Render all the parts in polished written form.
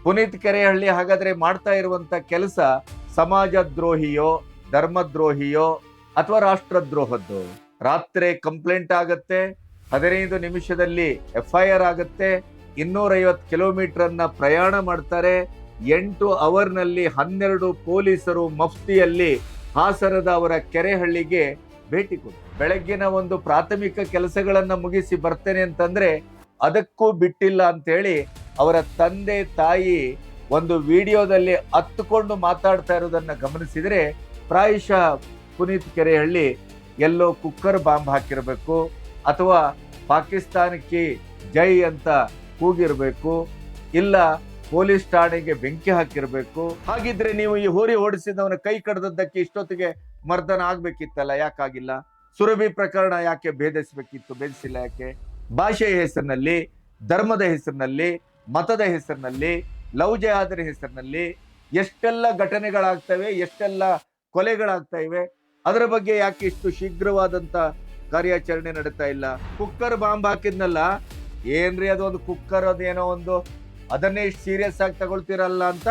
ಪುನೀತ್ ಕೆರೆಹಳ್ಳಿ ಹಾಗಾದ್ರೆ ಮಾಡ್ತಾ ಇರುವಂತ ಕೆಲಸ ಸಮಾಜ ದ್ರೋಹಿಯೋ, ಧರ್ಮದ್ರೋಹಿಯೋ ಅಥವಾ ರಾಷ್ಟ್ರದ್ರೋಹದ್ದು? ರಾತ್ರಿ ಕಂಪ್ಲೇಂಟ್ ಆಗತ್ತೆ, 15 ನಿಮಿಷದಲ್ಲಿ FIR ಆಗತ್ತೆ, 250 ಕಿಲೋಮೀಟರ್ ಅನ್ನ ಪ್ರಯಾಣ ಮಾಡ್ತಾರೆ, 8 ಅವರ್ನಲ್ಲಿ 12 ಪೊಲೀಸರು ಮಫ್ತಿಯಲ್ಲಿ ಹಾಸನದ ಅವರ ಕೆರೆಹಳ್ಳಿಗೆ ಭೇಟಿ ಕೊಟ್ಟು ಬೆಳಗ್ಗಿನ ಒಂದು ಪ್ರಾಥಮಿಕ ಕೆಲಸಗಳನ್ನ ಮುಗಿಸಿ ಬರ್ತೇನೆ ಅಂತಂದ್ರೆ ಅದಕ್ಕೂ ಬಿಟ್ಟಿಲ್ಲ ಅಂತ ಹೇಳಿ ಅವರ ತಂದೆ ತಾಯಿ ಒಂದು ವಿಡಿಯೋದಲ್ಲಿ ಹತ್ತುಕೊಂಡು ಮಾತಾಡ್ತಾ ಇರೋದನ್ನ ಗಮನಿಸಿದ್ರೆ ಪ್ರಾಯಶಃ ಪುನೀತ್ ಕೆರೆಹಳ್ಳಿ ಎಲ್ಲೋ ಕುಕ್ಕರ್ ಬಾಂಬ್ ಹಾಕಿರಬೇಕು ಅಥವಾ ಪಾಕಿಸ್ತಾನಕ್ಕೆ ಜೈ ಅಂತ ಕೂಗಿರ್ಬೇಕು, ಇಲ್ಲ ಪೊಲೀಸ್ ಠಾಣೆಗೆ ಬೆಂಕಿ ಹಾಕಿರ್ಬೇಕು. ಹಾಗಿದ್ರೆ ನೀವು ಈ ಹೋರಿ ಓಡಿಸಿದವನ ಕೈ ಕಡ್ದದ್ದಕ್ಕೆ ಇಷ್ಟೊತ್ತಿಗೆ ಮರ್ದನ ಆಗ್ಬೇಕಿತ್ತಲ್ಲ, ಯಾಕಾಗಿಲ್ಲ? ಸುರಭಿ ಪ್ರಕರಣ ಯಾಕೆ ಭೇದಿಸಬೇಕಿತ್ತು, ಭೇದಿಸಿಲ್ಲ ಯಾಕೆ? ಭಾಷೆಯ ಹೆಸರಿನಲ್ಲಿ, ಧರ್ಮದ ಹೆಸರಿನಲ್ಲಿ, ಮತದ ಹೆಸರಿನಲ್ಲಿ, ಲವ್ ಜಿಹಾದರ ಹೆಸರಿನಲ್ಲಿ ಎಷ್ಟೆಲ್ಲ ಘಟನೆಗಳಾಗ್ತವೆ, ಎಷ್ಟೆಲ್ಲ ಕೊಲೆಗಳಾಗ್ತಾ ಇವೆ, ಅದರ ಬಗ್ಗೆ ಯಾಕೆ ಇಷ್ಟು ಶೀಘ್ರವಾದಂತ ಕಾರ್ಯಾಚರಣೆ ನಡೀತಾ ಇಲ್ಲ? ಕುಕ್ಕರ್ ಬಾಂಬ್ ಹಾಕಿದ್ನಲ್ಲ, ಏನ್ರಿ ಅದೊಂದು ಕುಕ್ಕರ್, ಅದೇನೋ ಒಂದು, ಅದನ್ನೇ ಇಷ್ಟು ಸೀರಿಯಸ್ ಆಗಿ ತಗೊಳ್ತಿರಲ್ಲ ಅಂತ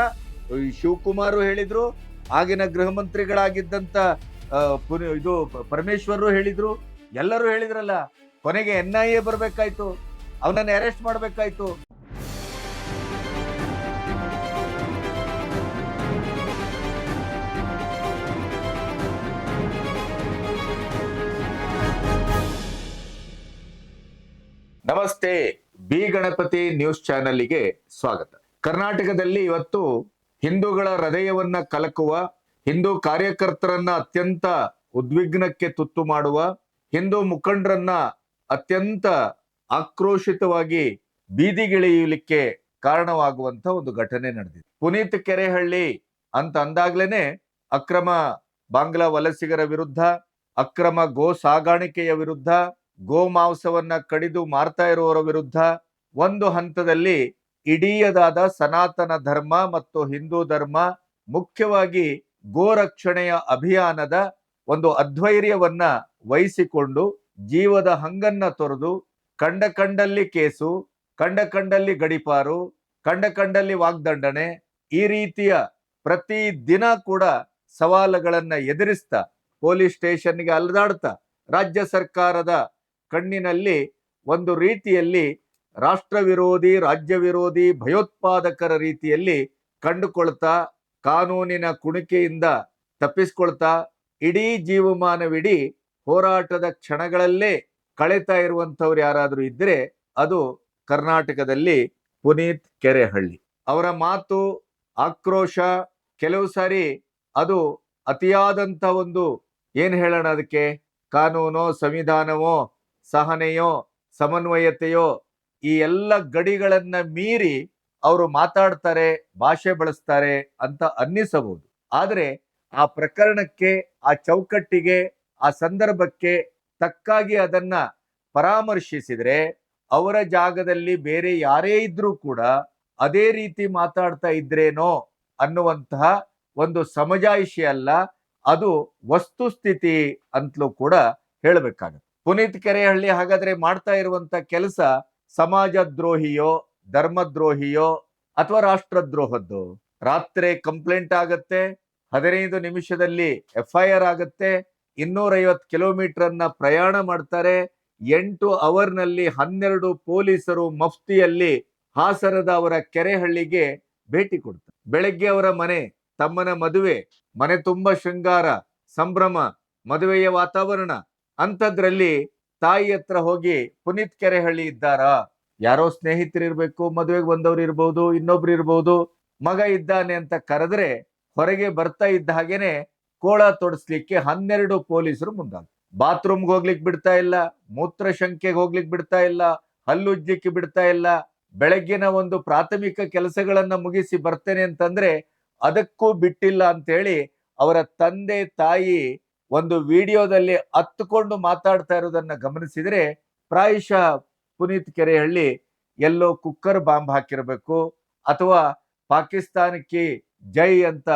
ಶಿವಕುಮಾರ್ ಹೇಳಿದ್ರು, ಆಗಿನ ಗೃಹ ಮಂತ್ರಿಗಳಾಗಿದ್ದಂತ ಇದು ಪರಮೇಶ್ವರ್ ಹೇಳಿದ್ರು, ಎಲ್ಲರೂ ಹೇಳಿದ್ರಲ್ಲ. ಕೊನೆಗೆ NIA ಬರ್ಬೇಕಾಯ್ತು, ಅವನನ್ನ ಅರೆಸ್ಟ್ ಮಾಡ್ಬೇಕಾಯ್ತು. ನಮಸ್ತೆ, ಬಿ ಗಣಪತಿ ನ್ಯೂಸ್ ಚಾನೆಲ್ಗೆ ಸ್ವಾಗತ. ಕರ್ನಾಟಕದಲ್ಲಿ ಇವತ್ತು ಹಿಂದೂಗಳ ಹೃದಯವನ್ನ ಕಲಕುವ, ಹಿಂದೂ ಕಾರ್ಯಕರ್ತರನ್ನ ಅತ್ಯಂತ ಉದ್ವಿಗ್ನಕ್ಕೆ ತುತ್ತು ಮಾಡುವ, ಹಿಂದೂ ಮುಖಂಡರನ್ನ ಅತ್ಯಂತ ಆಕ್ರೋಶಿತವಾಗಿ ಬೀದಿಗಿಳಿಯಲಿಕ್ಕೆ ಕಾರಣವಾಗುವಂತ ಒಂದು ಘಟನೆ ನಡೆದಿದೆ. ಪುನೀತ್ ಕೆರೆಹಳ್ಳಿ ಅಂತ ಅಂದಾಗ್ಲೇನೆ ಅಕ್ರಮ ಬಾಂಗ್ಲಾ ವಲಸಿಗರ ವಿರುದ್ಧ, ಅಕ್ರಮ ಗೋ ಸಾಗಾಣಿಕೆಯ ವಿರುದ್ಧ, ಗೋ ಮಾಂಸವನ್ನ ಕಡಿದು ಮಾರ್ತಾ ಇರುವವರ ವಿರುದ್ಧ ಒಂದು ಹಂತದಲ್ಲಿ ಇಡೀಯದಾದ ಸನಾತನ ಧರ್ಮ ಮತ್ತು ಹಿಂದೂ ಧರ್ಮ, ಮುಖ್ಯವಾಗಿ ಗೋ ರಕ್ಷಣೆಯ ಅಭಿಯಾನದ ಒಂದು ಅಧ್ವೈರ್ಯವನ್ನ ವಹಿಸಿಕೊಂಡು ಜೀವದ ಹಂಗನ್ನ ತೊರೆದು ಕಂಡಲ್ಲಿ ಕೇಸು, ಕಂಡಲ್ಲಿ ಗಡಿಪಾರು, ಕಂಡಲ್ಲಿ ವಾಗ್ದಂಡನೆ, ಈ ರೀತಿಯ ಪ್ರತಿ ದಿನ ಕೂಡ ಸವಾಲುಗಳನ್ನ ಎದುರಿಸ್ತಾ ಪೊಲೀಸ್ ಸ್ಟೇಷನ್ಗೆ ಅಲೆದಾಡ್ತಾ ರಾಜ್ಯ ಸರ್ಕಾರದ ಕಣ್ಣಿನಲ್ಲಿ ಒಂದು ರೀತಿಯಲ್ಲಿ ರಾಷ್ಟ್ರ ವಿರೋಧಿ, ರಾಜ್ಯ ವಿರೋಧಿ, ಭಯೋತ್ಪಾದಕರ ರೀತಿಯಲ್ಲಿ ಕಂಡುಕೊಳ್ತಾ, ಕಾನೂನಿನ ಕುಣಿಕೆಯಿಂದ ತಪ್ಪಿಸ್ಕೊಳ್ತಾ, ಇಡೀ ಜೀವಮಾನವಿಡೀ ಹೋರಾಟದ ಕ್ಷಣಗಳಲ್ಲೇ ಕಳೆತಾ ಇರುವಂತವ್ರು ಯಾರಾದ್ರೂ ಇದ್ರೆ ಅದು ಕರ್ನಾಟಕದಲ್ಲಿ ಪುನೀತ್ ಕೆರೆಹಳ್ಳಿ. ಅವರ ಮಾತು, ಆಕ್ರೋಶ ಕೆಲವು ಸಾರಿ ಅದು ಅತಿಯಾದಂತ ಒಂದು, ಏನ್ ಹೇಳೋಣ ಅದಕ್ಕೆ, ಕಾನೂನೋ ಸಂವಿಧಾನವೋ ಸಹನೆಯೋ ಸಮನ್ವಯತೆಯೋ ಈ ಎಲ್ಲ ಗಡಿಗಳನ್ನ ಮೀರಿ ಅವರು ಮಾತಾಡ್ತಾರೆ, ಭಾಷೆ ಬಳಸ್ತಾರೆ ಅಂತ ಅನ್ನಿಸಬಹುದು. ಆದ್ರೆ ಆ ಪ್ರಕರಣಕ್ಕೆ, ಆ ಚೌಕಟ್ಟಿಗೆ, ಆ ಸಂದರ್ಭಕ್ಕೆ ತಕ್ಕಾಗಿ ಅದನ್ನ ಪರಾಮರ್ಶಿಸಿದ್ರೆ ಅವರ ಜಾಗದಲ್ಲಿ ಬೇರೆ ಯಾರೇ ಇದ್ರೂ ಕೂಡ ಅದೇ ರೀತಿ ಮಾತಾಡ್ತಾ ಇದ್ರೇನೋ ಅನ್ನುವಂತಹ ಒಂದು ಸಮಜಾಯಿಷಿ ಅಲ್ಲ, ಅದು ವಸ್ತುಸ್ಥಿತಿ ಅಂತಲೂ ಕೂಡ ಹೇಳಬೇಕಾಗುತ್ತೆ. ಪುನೀತ್ ಕೆರೆಹಳ್ಳಿ ಹಾಗಾದ್ರೆ ಮಾಡ್ತಾ ಇರುವಂತ ಕೆಲಸ ಸಮಾಜ ದ್ರೋಹಿಯೋ, ಧರ್ಮದ್ರೋಹಿಯೋ ಅಥವಾ ರಾಷ್ಟ್ರದ್ರೋಹದ್ದು? ರಾತ್ರಿ ಕಂಪ್ಲೇಂಟ್ ಆಗತ್ತೆ, 15 ನಿಮಿಷದಲ್ಲಿ FIR ಆಗತ್ತೆ, 250 ಕಿಲೋಮೀಟರ್ ಅನ್ನ ಪ್ರಯಾಣ ಮಾಡ್ತಾರೆ, 8 ಅವರ್ನಲ್ಲಿ 12 ಪೊಲೀಸರು ಮಫ್ತಿಯಲ್ಲಿ ಹಾಸನದ ಅವರ ಕೆರೆಹಳ್ಳಿಗೆ ಭೇಟಿ ಕೊಡ್ತಾರೆ. ಬೆಳಗ್ಗೆ ಅವರ ಮನೆ, ತಮ್ಮನ ಮದುವೆ, ಮನೆ ತುಂಬಾ ಶೃಂಗಾರ, ಸಂಭ್ರಮ, ಮದುವೆಯ ವಾತಾವರಣ, ಅಂಥದ್ರಲ್ಲಿ ತಾಯಿ ಹತ್ರ ಹೋಗಿ ಪುನೀತ್ ಕೆರೆಹಳ್ಳಿ ಇದ್ದಾರಾ? ಯಾರೋ ಸ್ನೇಹಿತರಿರ್ಬೇಕು, ಮದುವೆಗೆ ಬಂದವ್ರು ಇರ್ಬೋದು, ಇನ್ನೊಬ್ರು ಇರ್ಬೋದು, ಮಗ ಇದ್ದಾನೆ ಅಂತ ಕರೆದ್ರೆ ಹೊರಗೆ ಬರ್ತಾ ಇದ್ದ ಹಾಗೇನೆ ಕೋಳ ತೊಡಸ್ಲಿಕ್ಕೆ 12 ಪೊಲೀಸರು ಮುಂದಾಗ. ಬಾತ್ರೂಮ್ಗೆ ಹೋಗ್ಲಿಕ್ಕೆ ಬಿಡ್ತಾ ಇಲ್ಲ, ಮೂತ್ರ ಶಂಕೆಗೆ ಹೋಗ್ಲಿಕ್ಕೆ ಬಿಡ್ತಾ ಇಲ್ಲ, ಹಲ್ಲುಜ್ಜಿಕ್ಕೆ ಬಿಡ್ತಾ ಇಲ್ಲ. ಬೆಳಗ್ಗಿನ ಒಂದು ಪ್ರಾಥಮಿಕ ಕೆಲಸಗಳನ್ನ ಮುಗಿಸಿ ಬರ್ತೇನೆ ಅಂತಂದ್ರೆ ಅದಕ್ಕೂ ಬಿಟ್ಟಿಲ್ಲ ಅಂತ ಹೇಳಿ ಅವರ ತಂದೆ ತಾಯಿ ಒಂದು ವಿಡಿಯೋದಲ್ಲಿ ಹತ್ತುಕೊಂಡು ಮಾತಾಡ್ತಾ ಇರೋದನ್ನ ಗಮನಿಸಿದ್ರೆ ಪ್ರಾಯಶಃ ಪುನೀತ್ ಕೆರೆಹಳ್ಳಿ ಎಲ್ಲೋ ಕುಕ್ಕರ್ ಬಾಂಬ್ ಹಾಕಿರ್ಬೇಕು ಅಥವಾ ಪಾಕಿಸ್ತಾನಕ್ಕೆ ಜೈ ಅಂತ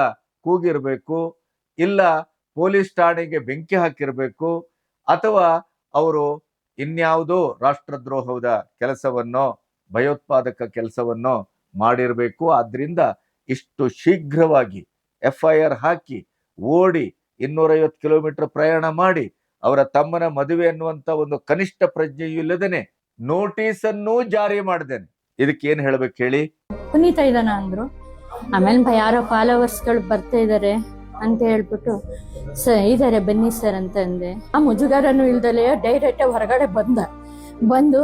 ಕೂಗಿರ್ಬೇಕು, ಇಲ್ಲ ಪೊಲೀಸ್ ಠಾಣೆಗೆ ಬೆಂಕಿ ಹಾಕಿರ್ಬೇಕು, ಅಥವಾ ಅವರು ಇನ್ಯಾವುದೋ ರಾಷ್ಟ್ರದ್ರೋಹದ ಕೆಲಸವನ್ನೋ ಭಯೋತ್ಪಾದಕ ಕೆಲಸವನ್ನೋ ಮಾಡಿರಬೇಕು. ಆದ್ರಿಂದ ಇಷ್ಟು ಶೀಘ್ರವಾಗಿ FIR ಹಾಕಿ ಓಡಿ 250 ಕಿಲೋಮೀಟರ್ ಪ್ರಯಾಣ ಮಾಡಿ ಅವರ ತಮ್ಮನ ಮದುವೆ ಅನ್ನುವಂತ ಒಂದು ಕನಿಷ್ಠ ಪ್ರಜ್ಞೆಯೂ ಇಲ್ಲದೇನೆ ನೋಟಿಸ್ ಅನ್ನು ಜಾರಿ ಮಾಡ್ದೇನೆ. ಇದಕ್ಕೆ ಏನ್ ಹೇಳ್ಬೇಕು ಹೇಳಿ? ಪುನೀತ ಇದಾನ ಅಂದ್ರು. ಆಮೇಲೆ ಯಾರೋ ಫಾಲೋವರ್ಸ್ಗಳು ಬರ್ತಾ ಇದಾರೆ ಅಂತ ಹೇಳ್ಬಿಟ್ಟು ಇದಾರೆ ಬನ್ನಿ ಸರ್ ಅಂತ ಅಂದೆ. ಆ ಮುಜುಗರನು ಇಲ್ದಲೆ ಡೈರೆಕ್ಟ್ ಹೊರಗಡೆ ಬಂದು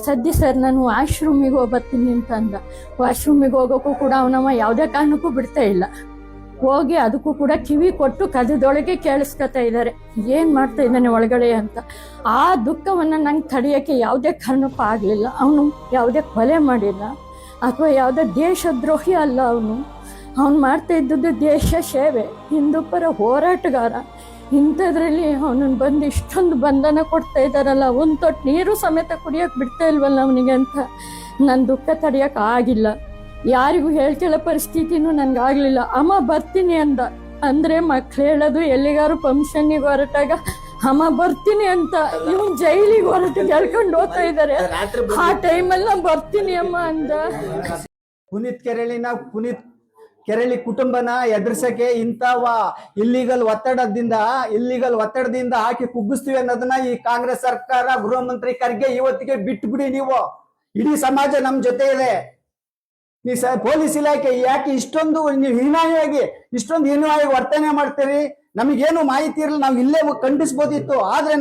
ಸದ್ಯ ಸರ್ ನಾನು ವಾಶ್ರೂಮಿಗೆ ಹೋಗ್ಬರ್ತೀನಿ ಅಂತ ಅಂದ. ವಾಶ್ರೂಮಿಗೆ ಹೋಗೋಕ್ಕೂ ಕೂಡ ಅವನಮ್ಮ ಯಾವುದೇ ಕಾರಣಕ್ಕೂ ಬಿಡ್ತಾ ಇಲ್ಲ. ಹೋಗಿ ಅದಕ್ಕೂ ಕೂಡ ಕಿವಿ ಕೊಟ್ಟು ಕದದೊಳಗೆ ಕೇಳಿಸ್ಕೊತಾ ಇದ್ದಾರೆ ಏನ್ ಮಾಡ್ತಾ ಇದ್ದಾನೆ ಒಳಗಡೆ ಅಂತ. ಆ ದುಃಖವನ್ನ ನಂಗೆ ತಡೆಯೋಕ್ಕೆ ಯಾವುದೇ ಕಾರಣಕ್ಕೂ ಆಗಲಿಲ್ಲ. ಅವನು ಯಾವುದೇ ಕೊಲೆ ಮಾಡಿಲ್ಲ ಅಥವಾ ಯಾವುದೇ ದೇಶದ್ರೋಹಿ ಅಲ್ಲ. ಅವನು ಮಾಡ್ತಾ ಇದ್ದದ್ದು ದೇಶ ಸೇವೆ, ಹಿಂದೂ ಪರ ಹೋರಾಟಗಾರ. ಇಂಥದ್ರಲ್ಲಿ ಅವನನ್ನು ಬಂದು ಇಷ್ಟೊಂದು ಬಂಧನ ಕೊಡ್ತಾ ಇದ್ದಾರಲ್ಲ, ಒಂದು ತೊಟ್ಟು ನೀರು ಸಮೇತ ಕುಡಿಯೋಕೆ ಬಿಡ್ತಾ ಇಲ್ವಲ್ಲ ಅವನಿಗೆ ಅಂತ ನನ್ನ ದುಃಖ ತಡೆಯೋಕೆ ಆಗಿಲ್ಲ. ಯಾರಿಗೂ ಹೇಳ್ಕೊಳ್ಳೋ ಪರಿಸ್ಥಿತಿನೂ ನನಗಾಗಲಿಲ್ಲ. ಅಮ್ಮ ಬರ್ತೀನಿ ಅಂದರೆ ಮಕ್ಳು ಹೇಳೋದು ಎಲ್ಲಿಗಾರು ಫಂಕ್ಷನ್ನಿಗೆ ಹೊರಟಾಗ ಅಮ್ಮ ಬರ್ತೀನಿ ಅಂತ. ಇವನ್ ಜೈಲಿಗೆ ಹೊರಟು ಕೇಳ್ಕೊಂಡು ಹೋಗ್ತಾ ಇದ್ದಾರೆ. ಆ ಟೈಮಲ್ಲಿ ನಾನು ಬರ್ತೀನಿ ಅಮ್ಮ ಅಂದ. ಪುನೀತ್ ಕೆರಳಿ ಕುಟುಂಬನ ಎದುರಿಸಕ್ಕೆ ಇಂಥವ ಇಲ್ಲಿಗಲ್ ಒತ್ತಡದಿಂದ ಹಾಕಿ ಕುಗ್ಗಿಸ್ತೀವಿ ಅನ್ನೋದನ್ನ ಈ ಕಾಂಗ್ರೆಸ್ ಸರ್ಕಾರ, ಗೃಹ ಮಂತ್ರಿ ಖರ್ಗೆ ಇವತ್ತಿಗೆ ಬಿಟ್ಬಿಡಿ. ನೀವು ಇಡೀ ಸಮಾಜ ನಮ್ ಜೊತೆ ಇದೆ. ಪೊಲೀಸ್ ಇಲಾಖೆ ಯಾಕೆ ಇಷ್ಟೊಂದು ನೀವು ಹೀನಾಯವಾಗಿ ವರ್ತನೆ ಮಾಡ್ತೀರಿ? ನಮಗೇನು ಮಾಹಿತಿ ಇರಲ್ಲ, ನಾವು ಇಲ್ಲೇ ಖಂಡಿಸ್ಬೋದಿತ್ತು. ಆದ್ರೆ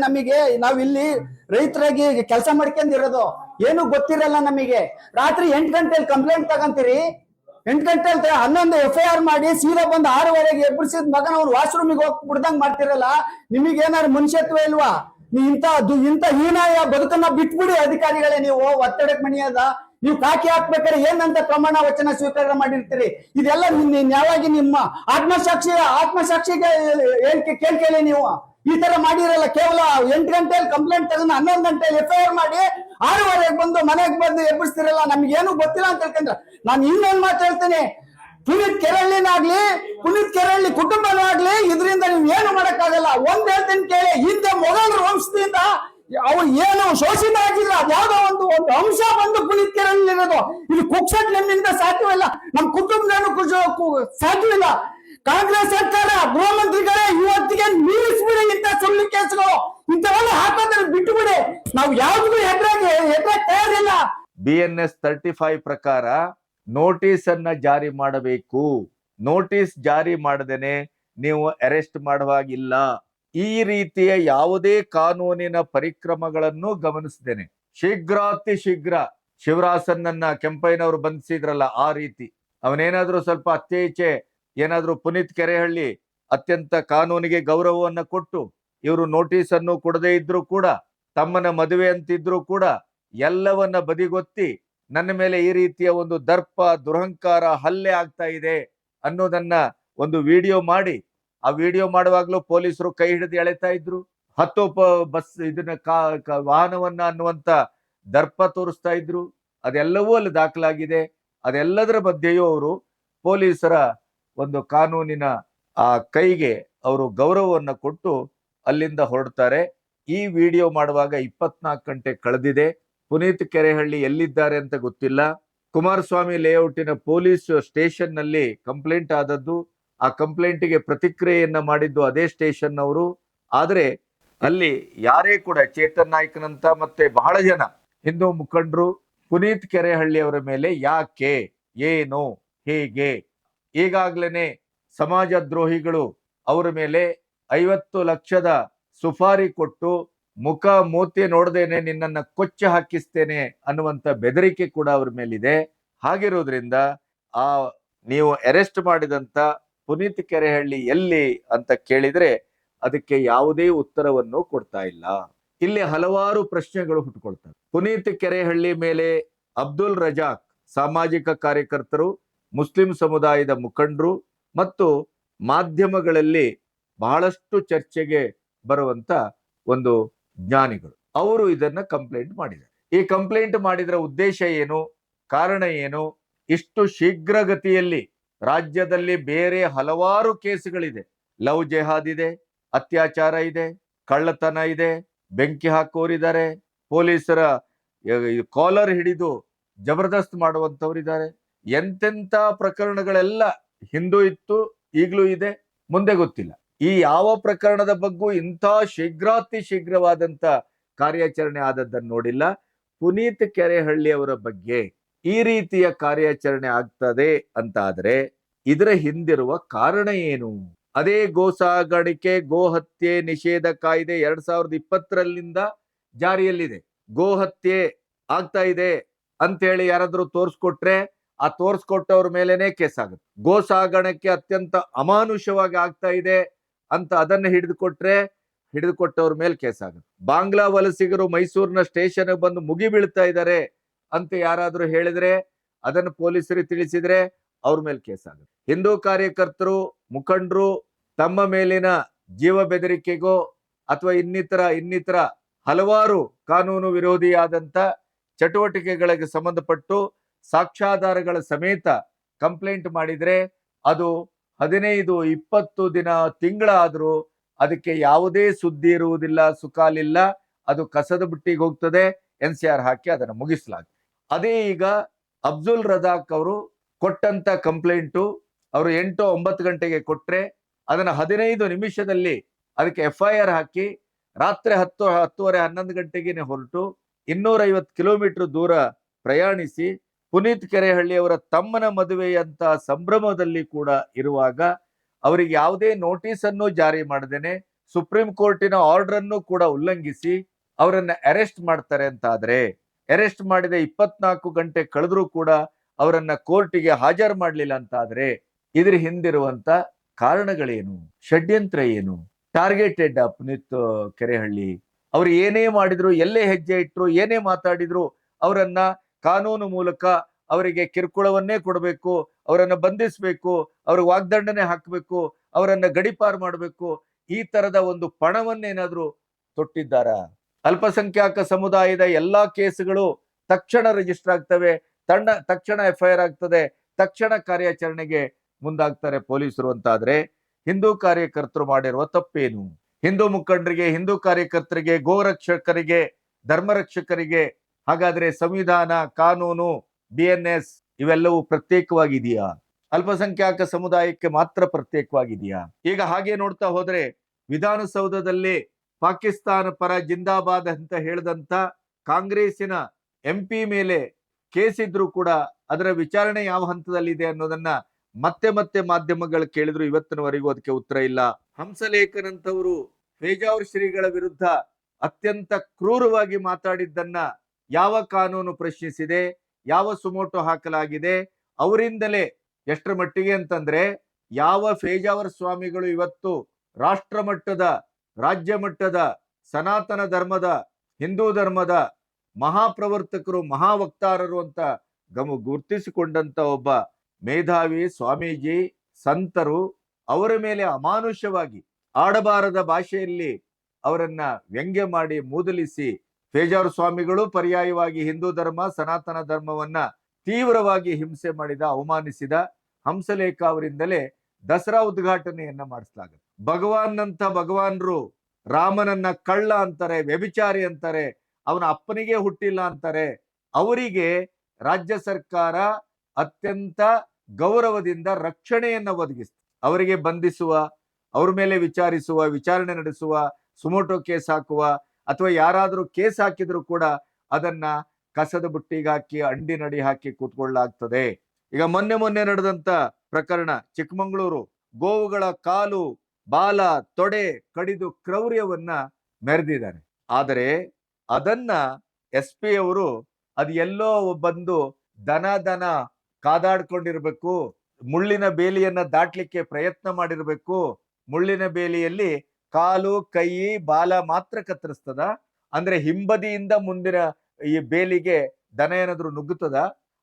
ನಾವಿಲ್ಲಿ ರೈತರಾಗಿ ಕೆಲಸ ಮಾಡ್ಕೊಂಡಿರೋದು ಏನು ಗೊತ್ತಿರಲ್ಲ ನಮಗೆ. ರಾತ್ರಿ 8 ಗಂಟೆಲಿ ಕಂಪ್ಲೇಂಟ್ ತಗೊಂತೀರಿ, 8 ಗಂಟೆಲಿ 11 FIR ಮಾಡಿ ಸೀದಾ ಬಂದು 6:30 ಎಬ್ಬರಿಸಿದ ಮಗನ ಅವ್ರು ವಾಶ್ರೂಮಿಗೆ ಹೋಗಿ ಬಿಡ್ದಂಗ್ ಮಾಡ್ತಿರಲ್ಲ. ನಿಮಗೇನಾದ್ರು ಮನುಷ್ಯತ್ವ ಇಲ್ವಾ? ಇಂಥ ಹೀನಾಯ ಬದುಕನ್ನ ಬಿಟ್ಬಿಡಿ ಅಧಿಕಾರಿಗಳೇ. ನೀವು ಒತ್ತಡಕ್ಕೆ ಮಣಿಯದ ನೀವು ಕಾಕಿ ಹಾಕ್ಬೇಕಾದ್ರೆ ಏನಂತ ಪ್ರಮಾಣ ವಚನ ಸ್ವೀಕಾರ ಮಾಡಿರ್ತೀರಿ? ಇದೆಲ್ಲ ಯಾವಾಗಿ ನಿಮ್ಮ ಆತ್ಮಸಾಕ್ಷಿಗೆ ಕೇಳ್ಕೇಳಿ. ನೀವು ಈ ತರ ಮಾಡಿರಲ್ಲ. ಕೇವಲ 8 ಗಂಟೆಯಲ್ಲಿ ಕಂಪ್ಲೇಂಟ್ ತಗೊಂಡು 11 ಗಂಟೆಯಲ್ಲಿ FIR ಮಾಡಿ 6:30 ಬಂದು ಮನೆಗೆ ಬಂದು ಎಬ್ಬಿಸ್ತಿರಲ್ಲ. ನಮ್ಗೇನು ಗೊತ್ತಿಲ್ಲ ಅಂತ ಹೇಳ್ಕೊಂಡ್ರೆ ನಾನು ಇನ್ನೊಂದು ಮಾತು ಹೇಳ್ತೇನೆ. ಪುನೀತ್ ಕೆರಳ್ಳಿ ಕುಟುಂಬನಾಗ್ಲಿ ಇದರಿಂದ ನೀವು ಏನು ಮಾಡಕ್ಕಾಗಲ್ಲ. ಒಂದ್ ಹೇಳ್ತೀನಿ ಕೇಳಿ, ಹಿಂದೆ ಮೊಘಲ್ ವಂಶದಿಂದ ಅವ್ರು ಏನು ಶೋಷಿತ ಆಗಿದ್ರು ಅದ್ಯಾವುದೋ ಒಂದು ಅಂಶ ಬಂದು ಪುನೀತ್ ಕೆರಳ್ಳಿ ಇರೋದು. ಇದು ಕುಕ್ಸಟ್ ನಿಮ್ಮಿಂದ ಸಾಧ್ಯವಿಲ್ಲ, ನಮ್ ಕುಟುಂಬನೂ ಸಾಧ್ಯವಿಲ್ಲ. ಕಾಂಗ್ರೆಸ್ ಸರ್ಕಾರ, ಗೃಹ ಮಂತ್ರಿಗಳೇ ಇವತ್ತಿಗೆ ನಿಲ್ಲಿಸ್ಬಿಡಿ ಇಂಥ ಸುಳ್ಳು ಕೇಸ್ಗಳು. ಇಂಥವೆಲ್ಲ ಹಾಕೋದ್ರೆ ಬಿಟ್ಟುಬಿಡಿ. ನಾವು ಯಾವ್ದು ಹೆದ್ರಾಗ ತಯಾರಿಲ್ಲ. BNS 35 ಪ್ರಕಾರ ನೋಟಿಸ್ ಅನ್ನ ಜಾರಿ ಮಾಡಬೇಕು. ನೋಟಿಸ್ ಜಾರಿ ಮಾಡದೇನೆ ನೀವು ಅರೆಸ್ಟ್ ಮಾಡುವಾಗಿಲ್ಲ. ಈ ರೀತಿಯ ಯಾವುದೇ ಕಾನೂನಿನ ಪರಿಕ್ರಮಗಳನ್ನು ಗಮನಿಸದೇನೆ ಅತಿ ಶೀಘ್ರ ಶಿವರಾಸನ್ನನ್ನ ಕೆಂಪಯ್ಯನವರು ಬಂಧಿಸಿದ್ರಲ್ಲ, ಆ ರೀತಿ ಅವನೇನಾದ್ರೂ ಸ್ವಲ್ಪ ಅತ್ತೆ ಈಚೆ ಏನಾದ್ರೂ ಪುನೀತ್ ಕೆರೆಹಳ್ಳಿ ಅತ್ಯಂತ ಕಾನೂನಿಗೆ ಗೌರವವನ್ನ ಕೊಟ್ಟು ಇವರು ನೋಟಿಸ್ ಅನ್ನು ಕೊಡದೇ ಇದ್ರು ಕೂಡ, ತಮ್ಮನ ಮದುವೆ ಅಂತಿದ್ರು ಕೂಡ ಎಲ್ಲವನ್ನ ಬದಿಗೊತ್ತಿ ನನ್ನ ಮೇಲೆ ಈ ರೀತಿಯ ಒಂದು ದರ್ಪ ದುರಹಂಕಾರ ಹಲ್ಲೆ ಆಗ್ತಾ ಇದೆ ಅನ್ನೋದನ್ನ ಒಂದು ವಿಡಿಯೋ ಮಾಡಿ, ಆ ವಿಡಿಯೋ ಮಾಡುವಾಗ್ಲೂ ಪೊಲೀಸರು ಕೈ ಹಿಡಿದು ಎಳೆತಾ ಇದ್ರು. ಹತ್ತು ಬಸ್ ಇದನ್ನ ವಾಹನವನ್ನ ಅನ್ನುವಂತ ದರ್ಪ ತೋರಿಸ್ತಾ ಇದ್ರು. ಅದೆಲ್ಲವೂ ಅಲ್ಲಿ ದಾಖಲಾಗಿದೆ. ಅದೆಲ್ಲದರ ಮಧ್ಯೆಯೂ ಅವರು ಪೊಲೀಸರ ಒಂದು ಕಾನೂನಿನ ಆ ಕೈಗೆ ಅವರು ಗೌರವವನ್ನ ಕೊಟ್ಟು ಅಲ್ಲಿಂದ ಹೊರಡ್ತಾರೆ. ಈ ವಿಡಿಯೋ ಮಾಡುವಾಗ 24 ಗಂಟೆ ಕಳೆದಿದೆ. ಪುನೀತ್ ಕೆರೆಹಳ್ಳಿ ಎಲ್ಲಿದ್ದಾರೆ ಅಂತ ಗೊತ್ತಿಲ್ಲ. ಕುಮಾರಸ್ವಾಮಿ ಲೇಔಟಿನ ಪೊಲೀಸ್ ಸ್ಟೇಷನ್ ನಲ್ಲಿ ಕಂಪ್ಲೇಂಟ್ ಆದದ್ದು, ಆ ಕಂಪ್ಲೇಂಟ್ಗೆ ಪ್ರತಿಕ್ರಿಯೆಯನ್ನ ಮಾಡಿದ್ದು ಅದೇ ಸ್ಟೇಷನ್ ಅವರು. ಆದ್ರೆ ಅಲ್ಲಿ ಯಾರೇ ಕೂಡ ಚೇತನ್ ನಾಯ್ಕನಂತ ಮತ್ತೆ ಬಹಳ ಜನ ಹಿಂದೂ ಮುಖಂಡರು ಪುನೀತ್ ಕೆರೆಹಳ್ಳಿ ಅವರ ಮೇಲೆ ಯಾಕೆ, ಏನು, ಹೇಗೆ, ಈಗಾಗ್ಲೇನೆ ಸಮಾಜ ದ್ರೋಹಿಗಳು ಅವರ ಮೇಲೆ 50 ಲಕ್ಷದ ಸುಪಾರಿ ಕೊಟ್ಟು ಮುಖ ಮೂತಿ ನೋಡದೇನೆ ನಿನ್ನನ್ನ ಕೊಚ್ಚ ಹಾಕಿಸ್ತೇನೆ ಅನ್ನುವಂತ ಬೆದರಿಕೆ ಕೂಡ ಅವ್ರ ಮೇಲಿದೆ. ಹಾಗಿರೋದ್ರಿಂದ ಆ ನೀವು ಅರೆಸ್ಟ್ ಮಾಡಿದಂತ ಪುನೀತ್ ಕೆರೆಹಳ್ಳಿ ಎಲ್ಲಿ ಅಂತ ಕೇಳಿದ್ರೆ ಅದಕ್ಕೆ ಯಾವುದೇ ಉತ್ತರವನ್ನು ಕೊಡ್ತಾ ಇಲ್ಲ. ಇಲ್ಲಿ ಹಲವಾರು ಪ್ರಶ್ನೆಗಳು ಹುಟ್ಟುಕೊಳ್ತವೆ. ಪುನೀತ್ ಕೆರೆಹಳ್ಳಿ ಮೇಲೆ ಅಬ್ದುಲ್ ರಜಾಕ್ ಸಾಮಾಜಿಕ ಕಾರ್ಯಕರ್ತರು, ಮುಸ್ಲಿಂ ಸಮುದಾಯದ ಮುಖಂಡರು ಮತ್ತು ಮಾಧ್ಯಮಗಳಲ್ಲಿ ಬಹಳಷ್ಟು ಚರ್ಚೆಗೆ ಬರುವಂತ ಒಂದು ಜ್ಞಾನಿಗಳು ಅವರು ಇದನ್ನ ಕಂಪ್ಲೇಂಟ್ ಮಾಡಿದ್ದಾರೆ. ಈ ಕಂಪ್ಲೇಂಟ್ ಮಾಡಿದ್ರ ಉದ್ದೇಶ ಏನು, ಕಾರಣ ಏನು? ಇಷ್ಟು ಶೀಘ್ರಗತಿಯಲ್ಲಿ ರಾಜ್ಯದಲ್ಲಿ ಬೇರೆ ಹಲವಾರು ಕೇಸುಗಳಿದೆ. ಲವ್ ಜೆಹಾದ್ ಇದೆ, ಅತ್ಯಾಚಾರ ಇದೆ, ಕಳ್ಳತನ ಇದೆ, ಬೆಂಕಿ ಹಾಕೋರಿದ್ದಾರೆ, ಪೊಲೀಸರ ಕಾಲರ್ ಹಿಡಿದು ಜಬರ್ದಸ್ತ್ ಮಾಡುವಂತವ್ರಿದ್ದಾರೆ. ಎಂತೆಂತ ಪ್ರಕರಣಗಳೆಲ್ಲ ಹಿಂದೂ ಇತ್ತು, ಈಗಲೂ ಇದೆ, ಮುಂದೆ ಗೊತ್ತಿಲ್ಲ. ಈ ಯಾವ ಪ್ರಕರಣದ ಬಗ್ಗೂ ಇಂಥ ಶೀಘ್ರಾತಿ ಶೀಘ್ರವಾದಂತ ಕಾರ್ಯಾಚರಣೆ ಆದದ್ದನ್ನು ನೋಡಿಲ್ಲ. ಪುನೀತ್ ಕೆರೆಹಳ್ಳಿ ಅವರ ಬಗ್ಗೆ ಈ ರೀತಿಯ ಕಾರ್ಯಾಚರಣೆ ಆಗ್ತದೆ ಅಂತ ಆದ್ರೆ ಇದರ ಹಿಂದಿರುವ ಕಾರಣ ಏನು? ಅದೇ ಗೋ ಸಾಗಾಣಿಕೆ ಗೋ ಹತ್ಯೆ ನಿಷೇಧ ಕಾಯ್ದೆ 2020ರಿಂದ ಜಾರಿಯಲ್ಲಿದೆ. ಗೋ ಹತ್ಯೆ ಆಗ್ತಾ ಇದೆ ಅಂತ ಹೇಳಿ ಯಾರಾದ್ರೂ ತೋರ್ಸ್ಕೊಟ್ರೆ ಆ ತೋರ್ಸ್ಕೊಟ್ಟವ್ರ ಮೇಲೆನೆ ಕೇಸ್ ಆಗುತ್ತೆ. ಗೋ ಸಾಗಾಣಿಕೆ ಅತ್ಯಂತ ಅಮಾನುಷವಾಗಿ ಆಗ್ತಾ ಇದೆ ಅಂತ ಅದನ್ನ ಹಿಡಿದುಕೊಟ್ಟವ್ರ ಮೇಲೆ ಕೇಸ್ ಆಗುತ್ತೆ. ಬಾಂಗ್ಲಾ ವಲಸಿಗರು ಮೈಸೂರಿನ ಸ್ಟೇಷನ್ ಬಂದು ಮುಗಿ ಬೀಳ್ತಾ ಇದ್ದಾರೆ ಅಂತ ಯಾರಾದ್ರೂ ಹೇಳಿದ್ರೆ, ಅದನ್ನು ಪೊಲೀಸರಿಗೆ ತಿಳಿಸಿದ್ರೆ ಅವ್ರ ಮೇಲೆ ಕೇಸ್ ಆಗುತ್ತೆ. ಹಿಂದೂ ಕಾರ್ಯಕರ್ತರು ಮುಖಂಡರು ತಮ್ಮ ಮೇಲಿನ ಜೀವ ಬೆದರಿಕೆಗೋ ಅಥವಾ ಇನ್ನಿತರ ಹಲವಾರು ಕಾನೂನು ವಿರೋಧಿಯಾದಂತ ಚಟುವಟಿಕೆಗಳಿಗೆ ಸಂಬಂಧಪಟ್ಟು ಸಾಕ್ಷ್ಯಾಧಾರಗಳ ಸಮೇತ ಕಂಪ್ಲೇಂಟ್ ಮಾಡಿದ್ರೆ ಅದು 15-20 ದಿನ ತಿಂಗಳಾದ್ರೂ ಅದಕ್ಕೆ ಯಾವುದೇ ಸುದ್ದಿ ಇರುವುದಿಲ್ಲ, ಸುಖಾಲಿಲ್ಲ. ಅದು ಕಸದ ಬುಟ್ಟಿಗೆ ಹೋಗ್ತದೆ, NCR ಹಾಕಿ ಅದನ್ನು ಮುಗಿಸಲಾಗುತ್ತೆ. ಅದೇ ಈಗ ಅಬ್ದುಲ್ ರಜಾಕ್ ಅವರು ಕೊಟ್ಟಂತ ಕಂಪ್ಲೇಂಟು ಅವರು 8-9 ಗಂಟೆಗೆ ಕೊಟ್ರೆ ಅದನ್ನ 15 ನಿಮಿಷದಲ್ಲಿ ಅದಕ್ಕೆ FIR ಹಾಕಿ ರಾತ್ರಿ 10-11 ಗಂಟೆಗೆ ಹೊರಟು 250 ಕಿಲೋಮೀಟರ್ ದೂರ ಪ್ರಯಾಣಿಸಿ ಪುನೀತ್ ಕೆರೆಹಳ್ಳಿ ಅವರ ತಮ್ಮನ ಮದುವೆಯಂತ ಸಂಭ್ರಮದಲ್ಲಿ ಕೂಡ ಇರುವಾಗ ಅವರಿಗೆ ಯಾವುದೇ ನೋಟಿಸ್ ಅನ್ನು ಜಾರಿ ಮಾಡದೇನೆ ಸುಪ್ರೀಂ ಕೋರ್ಟಿನ ಆರ್ಡರ್ ಅನ್ನು ಕೂಡ ಉಲ್ಲಂಘಿಸಿ ಅವರನ್ನ ಅರೆಸ್ಟ್ ಮಾಡ್ತಾರೆ ಅಂತ ಆದ್ರೆ, ಅರೆಸ್ಟ್ ಮಾಡಿದ 24 ಗಂಟೆ ಕಳೆದ್ರೂ ಕೂಡ ಅವರನ್ನ ಕೋರ್ಟಿಗೆ ಹಾಜರು ಮಾಡಲಿಲ್ಲ ಅಂತ ಆದ್ರೆ ಇದ್ರ ಹಿಂದಿರುವಂತ ಕಾರಣಗಳೇನು? ಷಡ್ಯಂತ್ರ ಏನು? ಟಾರ್ಗೆಟೆಡ್ ಪುನೀತ್ ಕೆರೆಹಳ್ಳಿ ಅವರು ಏನೇ ಮಾಡಿದ್ರು, ಎಲ್ಲೇ ಹೆಜ್ಜೆ ಇಟ್ರು, ಏನೇ ಮಾತಾಡಿದ್ರು ಅವರನ್ನ ಕಾನೂನು ಮೂಲಕ ಅವರಿಗೆ ಕಿರುಕುಳವನ್ನೇ ಕೊಡಬೇಕು, ಅವರನ್ನ ಬಂಧಿಸಬೇಕು, ಅವ್ರಿಗೆ ವಾಗ್ದಂಡನೆ ಹಾಕಬೇಕು, ಅವರನ್ನ ಗಡಿಪಾರು ಮಾಡಬೇಕು, ಈ ತರದ ಒಂದು ಪಣವನ್ನೇನಾದ್ರೂ ತೊಟ್ಟಿದ್ದಾರ? ಅಲ್ಪಸಂಖ್ಯಾತ ಸಮುದಾಯದ ಎಲ್ಲಾ ಕೇಸುಗಳು ತಕ್ಷಣ ರಿಜಿಸ್ಟರ್ ಆಗ್ತವೆ, ತಕ್ಷಣ FIR ಆಗ್ತದೆ, ತಕ್ಷಣ ಕಾರ್ಯಾಚರಣೆಗೆ ಮುಂದಾಗ್ತಾರೆ ಪೊಲೀಸರು ಅಂತಾದ್ರೆ ಹಿಂದೂ ಕಾರ್ಯಕರ್ತರು ಮಾಡಿರುವ ತಪ್ಪೇನು? ಹಿಂದೂ ಮುಖಂಡರಿಗೆ, ಹಿಂದೂ ಕಾರ್ಯಕರ್ತರಿಗೆ, ಗೋರಕ್ಷಕರಿಗೆ, ಧರ್ಮರಕ್ಷಕರಿಗೆ ಹಾಗಾದ್ರೆ ಸಂವಿಧಾನ, ಕಾನೂನು, BNS ಇವೆಲ್ಲವೂ ಪ್ರತ್ಯೇಕವಾಗಿದೆಯಾ? ಅಲ್ಪಸಂಖ್ಯಾತ ಸಮುದಾಯಕ್ಕೆ ಮಾತ್ರ ಪ್ರತ್ಯೇಕವಾಗಿದೆಯಾ? ಈಗ ಹಾಗೆ ನೋಡ್ತಾ ಹೋದ್ರೆ ವಿಧಾನಸೌಧದಲ್ಲಿ ಪಾಕಿಸ್ತಾನ ಪರ ಜಿಂದಾಬಾದ್ ಅಂತ ಹೇಳಿದಂತ ಕಾಂಗ್ರೆಸ್ಸಿನ MP ಮೇಲೆ ಕೇಸಿದ್ರು ಕೂಡ ಅದರ ವಿಚಾರಣೆ ಯಾವ ಹಂತದಲ್ಲಿದೆ ಅನ್ನೋದನ್ನ ಮತ್ತೆ ಮಾಧ್ಯಮಗಳು ಕೇಳಿದ್ರು, ಇವತ್ತಿನವರೆಗೂ ಅದಕ್ಕೆ ಉತ್ತರ ಇಲ್ಲ. ಹಂಸಲೇಖನಂತವರು ಪೇಜಾವರ್ ಶ್ರೀಗಳ ವಿರುದ್ಧ ಅತ್ಯಂತ ಕ್ರೂರವಾಗಿ ಮಾತಾಡಿದ್ದನ್ನ ಯಾವ ಕಾನೂನು ಪ್ರಶ್ನಿಸಿದೆ? ಯಾವ ಸುಮೋಟೋ ಹಾಕಲಾಗಿದೆ? ಅವರಿಂದಲೇ ಎಷ್ಟರ ಮಟ್ಟಿಗೆ ಅಂತಂದ್ರೆ ಯಾವ ಪೇಜಾವರ್ ಸ್ವಾಮಿಗಳು ಇವತ್ತು ರಾಷ್ಟ್ರ ಮಟ್ಟದ, ರಾಜ್ಯ ಮಟ್ಟದ, ಸನಾತನ ಧರ್ಮದ, ಹಿಂದೂ ಧರ್ಮದ ಮಹಾಪ್ರವರ್ತಕರು, ಮಹಾವಕ್ತಾರರು ಅಂತ ಗುರ್ತಿಸಿಕೊಂಡಂತ ಒಬ್ಬ ಮೇಧಾವಿ ಸ್ವಾಮೀಜಿ, ಸಂತರು ಅವರ ಮೇಲೆ ಅಮಾನುಷವಾಗಿ ಆಡಬಾರದ ಭಾಷೆಯಲ್ಲಿ ಅವರನ್ನ ವ್ಯಂಗ್ಯ ಮಾಡಿ ಮೂದಲಿಸಿ ಪೇಜಾವರ್ ಸ್ವಾಮಿಗಳು ಪರ್ಯಾಯವಾಗಿ ಹಿಂದೂ ಧರ್ಮ, ಸನಾತನ ಧರ್ಮವನ್ನ ತೀವ್ರವಾಗಿ ಹಿಂಸೆ ಮಾಡಿದ, ಅವಮಾನಿಸಿದ ಹಂಸಲೇಖ ಅವರಿಂದಲೇ ದಸರಾ ಉದ್ಘಾಟನೆಯನ್ನ ಮಾಡಿಸಲಾಗುತ್ತೆ. ಭಗವಾನ್ರು ರಾಮನನ್ನ ಕಳ್ಳ ಅಂತಾರೆ, ವ್ಯಭಿಚಾರಿ ಅಂತಾರೆ, ಅವನ ಅಪ್ಪನಿಗೆ ಹುಟ್ಟಿಲ್ಲ ಅಂತಾರೆ. ಅವರಿಗೆ ರಾಜ್ಯ ಸರ್ಕಾರ ಅತ್ಯಂತ ಗೌರವದಿಂದ ರಕ್ಷಣೆಯನ್ನ ಒದಗಿಸ್ತಾರೆ. ಅವರಿಗೆ ಬಂಧಿಸುವ, ಅವ್ರ ಮೇಲೆ ವಿಚಾರಿಸುವ, ವಿಚಾರಣೆ ನಡೆಸುವ, ಸುಮೋಟೋ ಕೇಸ್ ಹಾಕುವ ಅಥವಾ ಯಾರಾದ್ರೂ ಕೇಸ್ ಹಾಕಿದ್ರು ಕೂಡ ಅದನ್ನ ಕಸದ ಬುಟ್ಟಿಗೆ ಹಾಕಿ ಅಂಡಿನಡಿ ಹಾಕಿ ಕೂತ್ಕೊಳ್ಳಲಾಗ್ತದೆ. ಈಗ ಮೊನ್ನೆ ನಡೆದಂತ ಪ್ರಕರಣ ಚಿಕ್ಕಮಗಳೂರು, ಗೋವುಗಳ ಕಾಲು, ಬಾಲ, ತೊಡೆ ಕಡಿದು ಕ್ರೌರ್ಯವನ್ನ ಮೆರೆದಿದ್ದಾರೆ. ಆದರೆ ಅದನ್ನ SP ಅವರು ಅದು ಎಲ್ಲೋ ಬಂದು ದನ ಕಾದಾಡ್ಕೊಂಡಿರ್ಬೇಕು, ಮುಳ್ಳಿನ ಬೇಲಿಯನ್ನ ದಾಟ್ಲಿಕ್ಕೆ ಪ್ರಯತ್ನ ಮಾಡಿರ್ಬೇಕು, ಮುಳ್ಳಿನ ಬೇಲಿಯಲ್ಲಿ ಕಾಲು, ಕೈ, ಬಾಲ ಮಾತ್ರ ಕತ್ತರಿಸ್ತದ, ಅಂದ್ರೆ ಹಿಂಬದಿಯಿಂದ ಮುಂದಿನ ಈ ಬೇಲಿಗೆ ದನ ಏನಾದ್ರು ನುಗ್ಗುತ್ತದ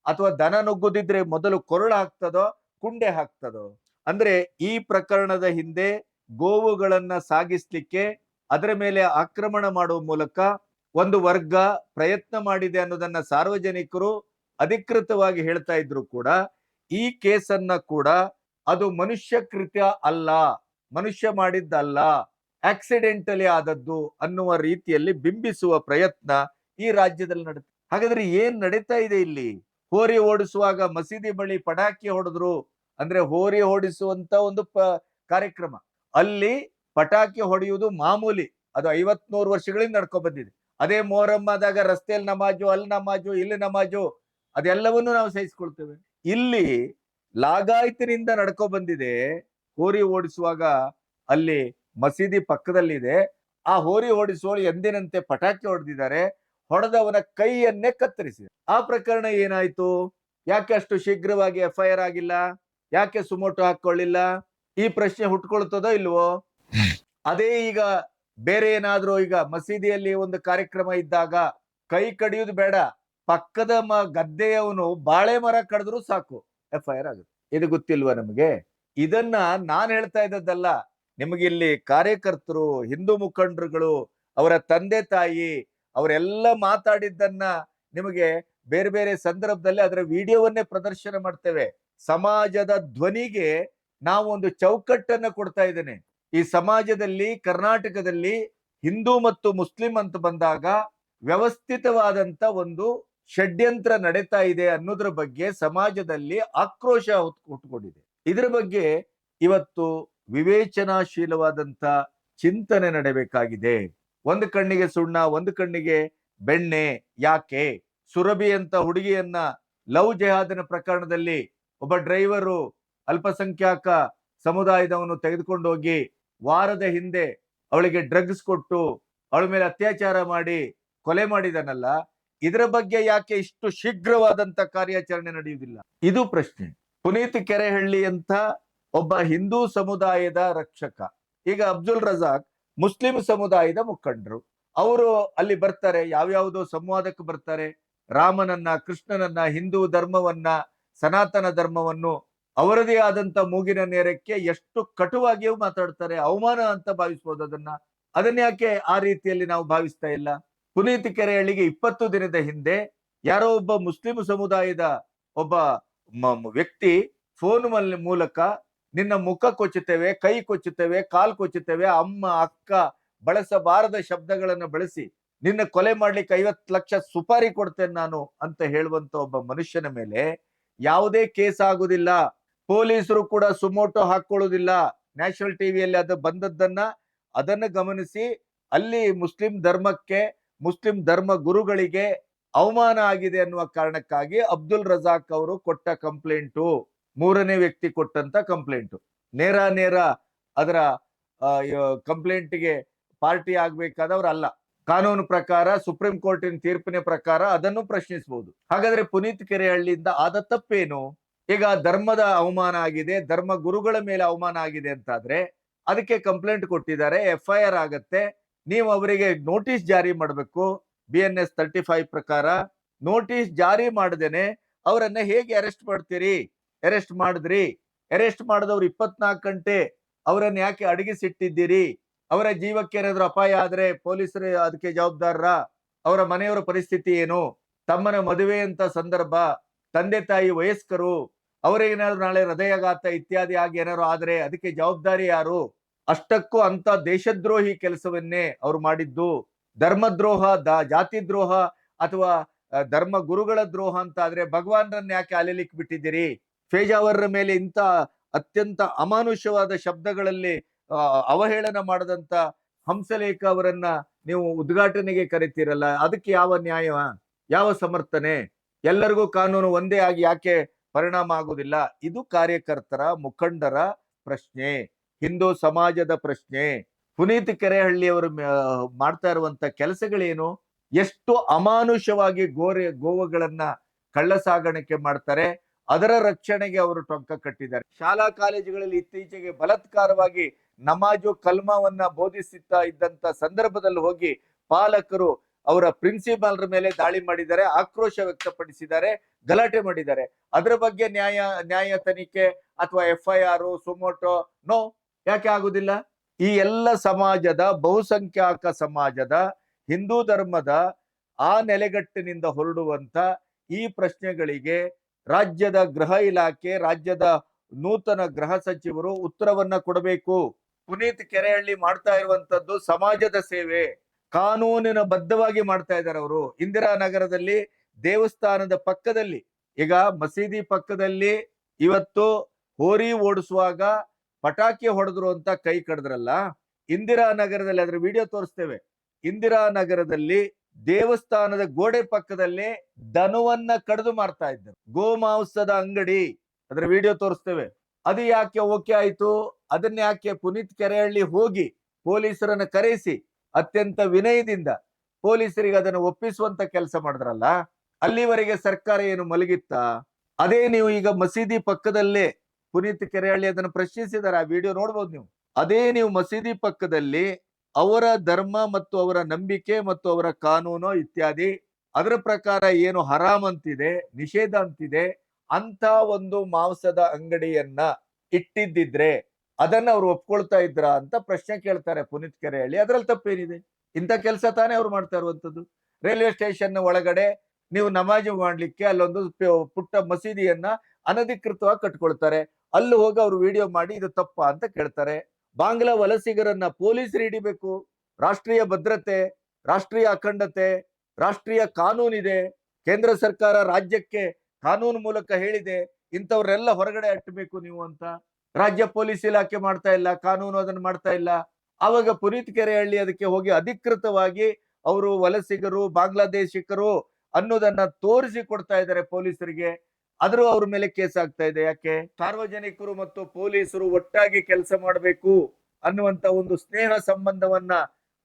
ಅಥವಾ ದನ ನುಗ್ಗುದಿದ್ರೆ ಮೊದಲು ಕೊರಳು ಹಾಕ್ತದೋ ಕುಂಡೆ ಹಾಕ್ತದೋ? ಅಂದ್ರೆ ಈ ಪ್ರಕರಣದ ಹಿಂದೆ ಗೋವುಗಳನ್ನ ಸಾಗಿಸ್ಲಿಕ್ಕೆ ಅದರ ಮೇಲೆ ಆಕ್ರಮಣ ಮಾಡುವ ಮೂಲಕ ಒಂದು ವರ್ಗ ಪ್ರಯತ್ನ ಮಾಡಿದೆ ಅನ್ನೋದನ್ನ ಸಾರ್ವಜನಿಕರು ಅಧಿಕೃತವಾಗಿ ಹೇಳ್ತಾ ಇದ್ರು ಕೂಡ ಈ ಕೇಸನ್ನ ಕೂಡ ಅದು ಮನುಷ್ಯ ಕೃತ್ಯ ಅಲ್ಲ, ಮನುಷ್ಯ ಮಾಡಿದ್ದಲ್ಲ, ಆಕ್ಸಿಡೆಂಟಲಿ ಆದದ್ದು ಅನ್ನುವ ರೀತಿಯಲ್ಲಿ ಬಿಂಬಿಸುವ ಪ್ರಯತ್ನ ಈ ರಾಜ್ಯದಲ್ಲಿ ನಡೀತಾ. ಹಾಗಾದ್ರೆ ಏನ್ ನಡೀತಾ ಇದೆ ಇಲ್ಲಿ? ಹೋರಿ ಓಡಿಸುವಾಗ ಮಸೀದಿ ಬಳಿ ಪಟಾಕಿ ಹೊಡೆದ್ರು, ಅಂದ್ರೆ ಹೋರಿ ಓಡಿಸುವಂತ ಒಂದು ಕಾರ್ಯಕ್ರಮ. ಅಲ್ಲಿ ಪಟಾಕಿ ಹೊಡೆಯುವುದು ಮಾಮೂಲಿ, ಅದು 50-100 ವರ್ಷಗಳಿಂದ ನಡ್ಕೊ ಬಂದಿದೆ. ಅದೇ ಮೊಹರಮ್ಮಾದಾಗ ರಸ್ತೆಯಲ್ಲಿ ನಮಾಜು, ಅಲ್ಲಿ ನಮಾಜು, ಇಲ್ಲಿ ನಮಾಜು, ಅದೆಲ್ಲವನ್ನೂ ನಾವು ಸಹಿಸ್ಕೊಳ್ತೇವೆ. ಇಲ್ಲಿ ಲಾಗಾಯತಿನಿಂದ ನಡ್ಕೊ ಬಂದಿದೆ. ಹೋರಿ ಓಡಿಸುವಾಗ ಅಲ್ಲಿ ಮಸೀದಿ ಪಕ್ಕದಲ್ಲಿದೆ, ಆ ಹೋರಿ ಓಡಿಸುವವರು ಎಂದಿನಂತೆ ಪಟಾಕಿ ಹೊಡೆದಿದ್ದಾರೆ, ಹೊಡೆದವನ ಕೈಯನ್ನೇ ಕತ್ತರಿಸಿದೆ. ಆ ಪ್ರಕರಣ ಏನಾಯ್ತು? ಯಾಕೆ ಅಷ್ಟು ಶೀಘ್ರವಾಗಿ FIR ಆಗಿಲ್ಲ? ಯಾಕೆ ಸುಮೋಟೋ ಹಾಕೊಳ್ಳಿಲ್ಲ? ಈ ಪ್ರಶ್ನೆ ಹುಟ್ಕೊಳ್ತದೋ ಇಲ್ವೋ? ಅದೇ ಈಗ ಬೇರೆ ಏನಾದ್ರೂ, ಈಗ ಮಸೀದಿಯಲ್ಲಿ ಒಂದು ಕಾರ್ಯಕ್ರಮ ಇದ್ದಾಗ ಕೈ ಕಡಿಯುವುದು ಬೇಡ, ಪಕ್ಕದ ಗದ್ದೆಯವನು ಬಾಳೆ ಮರ ಕಡಿದ್ರು ಸಾಕು, FIR ಆಗುತ್ತೆ. ಇದು ಗೊತ್ತಿಲ್ವಾ ನಮಗೆ? ಇದನ್ನ ನಾನ್ ಹೇಳ್ತಾ ಇದ್ದದ್ದಲ್ಲ, ನಿಮಗೆ ಇಲ್ಲಿ ಕಾರ್ಯಕರ್ತರು, ಹಿಂದೂ ಮುಖಂಡರುಗಳು, ಅವರ ತಂದೆ ತಾಯಿ ಅವರೆಲ್ಲ ಮಾತಾಡಿದ್ದನ್ನ ನಿಮಗೆ ಬೇರೆ ಬೇರೆ ಸಂದರ್ಭದಲ್ಲಿ ಅದರ ವಿಡಿಯೋವನ್ನೇ ಪ್ರದರ್ಶನ ಮಾಡ್ತೇವೆ. ಸಮಾಜದ ಧ್ವನಿಗೆ ನಾವು ಒಂದು ಚೌಕಟ್ಟನ್ನ ಕೊಡ್ತಾ ಇದ್ದೇನೆ. ಈ ಸಮಾಜದಲ್ಲಿ, ಕರ್ನಾಟಕದಲ್ಲಿ ಹಿಂದೂ ಮತ್ತು ಮುಸ್ಲಿಂ ಅಂತ ಬಂದಾಗ ವ್ಯವಸ್ಥಿತವಾದಂತ ಒಂದು ಷಡ್ಯಂತ್ರ ನಡೀತಾ ಇದೆ ಅನ್ನೋದ್ರ ಬಗ್ಗೆ ಸಮಾಜದಲ್ಲಿ ಆಕ್ರೋಶ ಹುಟ್ಟುಕೊಂಡಿದೆ. ಇದರ ಬಗ್ಗೆ ಇವತ್ತು ವಿವೇಚನಾಶೀಲವಾದಂತ ಚಿಂತನೆ ನಡೆಯಬೇಕಾಗಿದೆ. ಒಂದು ಕಣ್ಣಿಗೆ ಸುಣ್ಣ, ಒಂದು ಕಣ್ಣಿಗೆ ಬೆಣ್ಣೆ ಯಾಕೆ? ಸುರಭಿ ಅಂತ ಹುಡುಗಿಯನ್ನ ಲವ್ ಜೆಹಾದಿನ ಪ್ರಕರಣದಲ್ಲಿ ಒಬ್ಬ ಡ್ರೈವರು ಅಲ್ಪಸಂಖ್ಯಾಕ ಸಮುದಾಯದವನು ತೆಗೆದುಕೊಂಡು ಹೋಗಿ ವಾರದ ಹಿಂದೆ ಅವಳಿಗೆ ಡ್ರಗ್ಸ್ ಕೊಟ್ಟು ಅವಳ ಮೇಲೆ ಅತ್ಯಾಚಾರ ಮಾಡಿ ಕೊಲೆ ಮಾಡಿದನಲ್ಲ, ಇದರ ಬಗ್ಗೆ ಯಾಕೆ ಇಷ್ಟು ಶೀಘ್ರವಾದಂತ ಕಾರ್ಯಾಚರಣೆ ನಡೆಯುವುದಿಲ್ಲ? ಇದು ಪ್ರಶ್ನೆ. ಪುನೀತ್ ಕೆರೆಹಳ್ಳಿ ಅಂತ ಒಬ್ಬ ಹಿಂದೂ ಸಮುದಾಯದ ರಕ್ಷಕ, ಈಗ ಅಬ್ದುಲ್ ರಜಾಕ್ ಮುಸ್ಲಿಂ ಸಮುದಾಯದ ಮುಖಂಡರು, ಅವರು ಅಲ್ಲಿ ಬರ್ತಾರೆ, ಯಾವ್ಯಾವುದೋ ಸಂವಾದಕ್ಕೆ ಬರ್ತಾರೆ. ರಾಮನನ್ನ, ಕೃಷ್ಣನನ್ನ, ಹಿಂದೂ ಧರ್ಮವನ್ನ, ಸನಾತನ ಧರ್ಮವನ್ನು ಅವರದೇ ಆದಂತ ಮೂಗಿನ ನೇರಕ್ಕೆ ಎಷ್ಟು ಕಟುವಾಗಿಯೂ ಮಾತಾಡ್ತಾರೆ. ಅವಮಾನ ಅಂತ ಭಾವಿಸಬಹುದು ಅದನ್ನ ಯಾಕೆ ಆ ರೀತಿಯಲ್ಲಿ ನಾವು ಭಾವಿಸ್ತಾ ಇಲ್ಲ? ಪುನೀತ್ ಕೆರೆಹಳ್ಳಿಗೆ 20 ದಿನದ ಹಿಂದೆ ಯಾರೋ ಒಬ್ಬ ಮುಸ್ಲಿಂ ಸಮುದಾಯದ ಒಬ್ಬ ವ್ಯಕ್ತಿ ಫೋನ್ ಮೂಲಕ ನಿನ್ನ ಮುಖ ಕೊಚ್ಚುತ್ತೇವೆ, ಕೈ ಕೊಚ್ಚುತ್ತೇವೆ, ಕಾಲ್ ಕೊಚ್ಚುತ್ತೇವೆ, ಅಮ್ಮ ಅಕ್ಕ ಬಳಸಬಾರದ ಶಬ್ದಗಳನ್ನು ಬಳಸಿ ನಿನ್ನ ಕೊಲೆ ಮಾಡ್ಲಿಕ್ಕೆ 50 ಲಕ್ಷ ಸುಪಾರಿ ಕೊಡ್ತೇನೆ ನಾನು ಅಂತ ಹೇಳುವಂತ ಒಬ್ಬ ಮನುಷ್ಯನ ಮೇಲೆ ಯಾವುದೇ ಕೇಸ್ ಆಗುದಿಲ್ಲ. ಪೊಲೀಸರು ಕೂಡ ಸುಮೋಟೋ ಹಾಕೊಳ್ಳುವುದಿಲ್ಲ. ನ್ಯಾಷನಲ್ ಟಿವಿಯಲ್ಲಿ ಅದು ಅದನ್ನ ಗಮನಿಸಿ ಅಲ್ಲಿ ಮುಸ್ಲಿಂ ಧರ್ಮಕ್ಕೆ, ಮುಸ್ಲಿಂ ಧರ್ಮ ಗುರುಗಳಿಗೆ ಅವಮಾನ ಆಗಿದೆ ಅನ್ನುವ ಕಾರಣಕ್ಕಾಗಿ ಅಬ್ದುಲ್ ರಜಾಕ್ ಅವರು ಕೊಟ್ಟ ಕಂಪ್ಲೇಂಟು, 3ನೇ ವ್ಯಕ್ತಿ ಕೊಟ್ಟಂತ ಕಂಪ್ಲೇಂಟು, ನೇರ ಅದರ ಕಂಪ್ಲೇಂಟ್ಗೆ ಪಾರ್ಟಿ ಆಗ್ಬೇಕಾದವ್ರು ಅಲ್ಲ. ಕಾನೂನು ಪ್ರಕಾರ, ಸುಪ್ರೀಂ ಕೋರ್ಟಿನ ತೀರ್ಪಿನ ಪ್ರಕಾರ ಅದನ್ನು ಪ್ರಶ್ನಿಸಬಹುದು. ಹಾಗಾದ್ರೆ ಪುನೀತ್ ಕೆರೆಹಳ್ಳಿಯಿಂದ ಆದ ತಪ್ಪೇನು? ಈಗ ಧರ್ಮದ ಅವಮಾನ ಆಗಿದೆ, ಧರ್ಮ ಗುರುಗಳ ಮೇಲೆ ಅವಮಾನ ಆಗಿದೆ ಅಂತಾದ್ರೆ ಅದಕ್ಕೆ ಕಂಪ್ಲೇಂಟ್ ಕೊಟ್ಟಿದ್ದಾರೆ, FIR ಆಗತ್ತೆ. ನೀವು ಅವರಿಗೆ ನೋಟಿಸ್ ಜಾರಿ ಮಾಡಬೇಕು. BNS 35 ಪ್ರಕಾರ ನೋಟಿಸ್ ಜಾರಿ ಮಾಡದೇನೆ ಅವರನ್ನ ಹೇಗೆ ಅರೆಸ್ಟ್ ಮಾಡ್ತೀರಿ? ಅರೆಸ್ಟ್ ಮಾಡಿದ್ರಿ, ಅರೆಸ್ಟ್ ಮಾಡಿದವ್ರು 24 ಗಂಟೆ ಅವರನ್ನ ಯಾಕೆ ಅಡಗಿಸಿಟ್ಟಿದ್ದೀರಿ? ಅವರ ಜೀವಕ್ಕೆ ಏನಾದ್ರು ಅಪಾಯ ಆದ್ರೆ ಪೊಲೀಸರು ಅದಕ್ಕೆ ಜವಾಬ್ದಾರರ? ಅವರ ಮನೆಯವರ ಪರಿಸ್ಥಿತಿ ಏನು? ತಮ್ಮನ ಮದುವೆ ಅಂತ ಸಂದರ್ಭ, ತಂದೆ ತಾಯಿ ವಯಸ್ಕರು, ಅವರೇನಾದ್ರು ನಾಳೆ ಹೃದಯಾಘಾತ ಇತ್ಯಾದಿ ಆಗಿ ಏನಾದ್ರು ಆದ್ರೆ ಅದಕ್ಕೆ ಜವಾಬ್ದಾರಿ ಯಾರು? ಅಷ್ಟಕ್ಕೂ ಅಂತ ದೇಶದ್ರೋಹಿ ಕೆಲಸವನ್ನೇ ಅವ್ರು ಮಾಡಿದ್ದು. ಧರ್ಮದ್ರೋಹ, ಜಾತಿ ದ್ರೋಹ ಅಥವಾ ಧರ್ಮ ಗುರುಗಳ ದ್ರೋಹ ಅಂತ ಆದ್ರೆ ಭಗವಾನ್ರನ್ನ ಯಾಕೆ ಅಲೆಲಿಕ್ಕೆ ಬಿಟ್ಟಿದ್ದೀರಿ? ಫೇಜಾವರ್ರ ಮೇಲೆ ಇಂತ ಅತ್ಯಂತ ಅಮಾನುಷವಾದ ಶಬ್ದಗಳಲ್ಲಿ ಅವಹೇಳನ ಮಾಡದಂತ ಹಂಸಲೇಖ ಅವರನ್ನ ನೀವು ಉದ್ಘಾಟನೆಗೆ ಕರಿತೀರಲ್ಲ, ಅದಕ್ಕೆ ಯಾವ ನ್ಯಾಯ, ಯಾವ ಸಮರ್ಥನೆ? ಎಲ್ಲರಿಗೂ ಕಾನೂನು ಒಂದೇ ಆಗಿ ಯಾಕೆ ಪರಿಣಾಮ ಆಗುದಿಲ್ಲ? ಇದು ಕಾರ್ಯಕರ್ತರ, ಮುಖಂಡರ ಪ್ರಶ್ನೆ, ಹಿಂದೂ ಸಮಾಜದ ಪ್ರಶ್ನೆ. ಪುನೀತ್ ಕೆರೆಹಳ್ಳಿ ಅವರು ಮಾಡ್ತಾ ಇರುವಂತ ಕೆಲಸಗಳೇನು? ಎಷ್ಟು ಅಮಾನುಷವಾಗಿ ಗೋವುಗಳನ್ನ ಕಳ್ಳ ಸಾಗಾಣಿಕೆ ಮಾಡ್ತಾರೆ, ಅದರ ರಕ್ಷಣೆಗೆ ಅವರು ಟೊಂಕ ಕಟ್ಟಿದ್ದಾರೆ. ಶಾಲಾ ಕಾಲೇಜುಗಳಲ್ಲಿ ಇತ್ತೀಚೆಗೆ ಬಲಾತ್ಕಾರವಾಗಿ ನಮಾಜು ಕಲ್ಮವನ್ನ ಬೋಧಿಸುತ್ತಾ ಇದ್ದಂತ ಸಂದರ್ಭದಲ್ಲಿ ಹೋಗಿ ಪಾಲಕರು ಅವರ ಪ್ರಿನ್ಸಿಪಾಲ್ರ ಮೇಲೆ ದಾಳಿ ಮಾಡಿದ್ದಾರೆ, ಆಕ್ರೋಶ ವ್ಯಕ್ತಪಡಿಸಿದ್ದಾರೆ, ಗಲಾಟೆ ಮಾಡಿದ್ದಾರೆ. ಅದರ ಬಗ್ಗೆ ನ್ಯಾಯ ತನಿಖೆ ಅಥವಾ FIR, ಸುಮೋಟೋ ನೋ ಯಾಕೆ ಆಗುದಿಲ್ಲ? ಈ ಎಲ್ಲ ಸಮಾಜದ, ಬಹುಸಂಖ್ಯಾಕ ಸಮಾಜದ, ಹಿಂದೂ ಧರ್ಮದ ಆ ನೆಲೆಗಟ್ಟಿನಿಂದ ಹೊರಡುವಂತ ಈ ಪ್ರಶ್ನೆಗಳಿಗೆ ರಾಜ್ಯದ ಗೃಹ ಇಲಾಖೆ, ರಾಜ್ಯದ ನೂತನ ಗೃಹ ಸಚಿವರು ಉತ್ತರವನ್ನ ಕೊಡಬೇಕು. ಪುನೀತ್ ಕೆರೆಹಳ್ಳಿ ಮಾಡ್ತಾ ಇರುವಂತದ್ದು ಸಮಾಜದ ಸೇವೆ, ಕಾನೂನಿನ ಬದ್ಧವಾಗಿ ಮಾಡ್ತಾ ಇದ್ದಾರೆ ಅವರು. ಇಂದಿರಾನಗರದಲ್ಲಿ ದೇವಸ್ಥಾನದ ಪಕ್ಕದಲ್ಲಿ ಈಗ ಮಸೀದಿ ಪಕ್ಕದಲ್ಲಿ ಇವತ್ತು ಹೋರಿ ಓಡಿಸುವಾಗ ಪಟಾಕಿ ಹೊಡೆದ್ರು ಅಂತ ಕೈ ಕಡ್ದ್ರಲ್ಲ, ಇಂದಿರಾನಗರದಲ್ಲಿ ಅದ್ರ ವಿಡಿಯೋ ತೋರಿಸ್ತೇವೆ. ಇಂದಿರಾನಗರದಲ್ಲಿ ದೇವಸ್ಥಾನದ ಗೋಡೆ ಪಕ್ಕದಲ್ಲಿ ದನವನ್ನ ಕಡಿದು ಮಾರ್ತಾ ಇದ್ದರು, ಗೋಮಾಂಸದ ಅಂಗಡಿ, ಅದರ ವಿಡಿಯೋ ತೋರಿಸ್ತೇವೆ. ಅದು ಯಾಕೆ ಓಕೆ ಆಯ್ತು? ಅದನ್ನ ಯಾಕೆ ಪುನೀತ್ ಕೆರೆಹಳ್ಳಿ ಹೋಗಿ ಪೊಲೀಸರನ್ನ ಕರೆಸಿ ಅತ್ಯಂತ ವಿನಯದಿಂದ ಪೊಲೀಸರಿಗೆ ಅದನ್ನು ಒಪ್ಪಿಸುವಂತ ಕೆಲಸ ಮಾಡಿದ್ರಲ್ಲ, ಅಲ್ಲಿವರೆಗೆ ಸರ್ಕಾರ ಏನು ಮಲಗಿತ್ತಾ? ಅದೇ ನೀವು ಈಗ ಮಸೀದಿ ಪಕ್ಕದಲ್ಲೇ ಪುನೀತ್ ಕೆರೆಹಳ್ಳಿ ಅದನ್ನು ಪ್ರಶ್ನಿಸಿದ್ದಾರೆ, ಆ ವಿಡಿಯೋ ನೋಡ್ಬೋದು ನೀವು. ಅದೇ ನೀವು ಮಸೀದಿ ಪಕ್ಕದಲ್ಲಿ ಅವರ ಧರ್ಮ ಮತ್ತು ಅವರ ನಂಬಿಕೆ ಮತ್ತು ಅವರ ಕಾನೂನು ಇತ್ಯಾದಿ ಅದರ ಪ್ರಕಾರ ಏನು ಹರಾಮ್ ಅಂತಿದೆ, ನಿಷೇಧ ಅಂತಿದೆ, ಅಂತ ಒಂದು ಮಾಂಸದ ಅಂಗಡಿಯನ್ನ ಇಟ್ಟಿದ್ದಿದ್ರೆ ಅದನ್ನ ಅವ್ರು ಒಪ್ಕೊಳ್ತಾ ಇದ್ರ ಅಂತ ಪ್ರಶ್ನೆ ಕೇಳ್ತಾರೆ ಪುನೀತ್ ಕೆರೆಹಳ್ಳಿ. ಅದ್ರಲ್ಲಿ ತಪ್ಪೇನಿದೆ? ಇಂಥ ಕೆಲಸ ತಾನೇ ಅವ್ರು ಮಾಡ್ತಾ ಇರುವಂತದ್ದು. ರೈಲ್ವೆ ಸ್ಟೇಷನ್ ಒಳಗಡೆ ನೀವು ನಮಾಜ್ ಮಾಡ್ಲಿಕ್ಕೆ ಅಲ್ಲೊಂದು ಪುಟ್ಟ ಮಸೀದಿಯನ್ನ ಅನಧಿಕೃತವಾಗಿ ಕಟ್ಕೊಳ್ತಾರೆ, ಅಲ್ಲಿ ಹೋಗಿ ಅವ್ರು ವಿಡಿಯೋ ಮಾಡಿ ಇದು ತಪ್ಪ ಅಂತ ಕೇಳ್ತಾರೆ. ಬಾಂಗ್ಲಾ ವಲಸಿಗರನ್ನ ಪೊಲೀಸರು ಹಿಡಿಬೇಕು. ರಾಷ್ಟ್ರೀಯ ಭದ್ರತೆ, ರಾಷ್ಟ್ರೀಯ ಅಖಂಡತೆ, ರಾಷ್ಟ್ರೀಯ ಕಾನೂನಿದೆ. ಕೇಂದ್ರ ಸರ್ಕಾರ ರಾಜ್ಯಕ್ಕೆ ಕಾನೂನು ಮೂಲಕ ಹೇಳಿದೆ ಇಂಥವ್ರೆಲ್ಲ ಹೊರಗಡೆ ಅಟ್ಟಬೇಕು ನೀವು ಅಂತ. ರಾಜ್ಯ ಪೊಲೀಸ್ ಇಲಾಖೆ ಮಾಡ್ತಾ ಇಲ್ಲ, ಕಾನೂನು ಅದನ್ನು ಮಾಡ್ತಾ ಇಲ್ಲ. ಆವಾಗ ಪುನೀತ್ ಕೆರೆಹಳ್ಳಿ ಅದಕ್ಕೆ ಹೋಗಿ ಅಧಿಕೃತವಾಗಿ ಅವರು ವಲಸಿಗರು, ಬಾಂಗ್ಲಾದೇಶಿಕರು ಅನ್ನೋದನ್ನ ತೋರಿಸಿ ಕೊಡ್ತಾ ಇದ್ದಾರೆ ಪೊಲೀಸರಿಗೆ. ಆದ್ರೂ ಅವ್ರ ಮೇಲೆ ಕೇಸ್ ಆಗ್ತಾ ಇದೆ. ಯಾಕೆ? ಸಾರ್ವಜನಿಕರು ಮತ್ತು ಪೊಲೀಸರು ಒಟ್ಟಾಗಿ ಕೆಲಸ ಮಾಡಬೇಕು ಅನ್ನುವಂತ ಒಂದು ಸ್ನೇಹ ಸಂಬಂಧವನ್ನ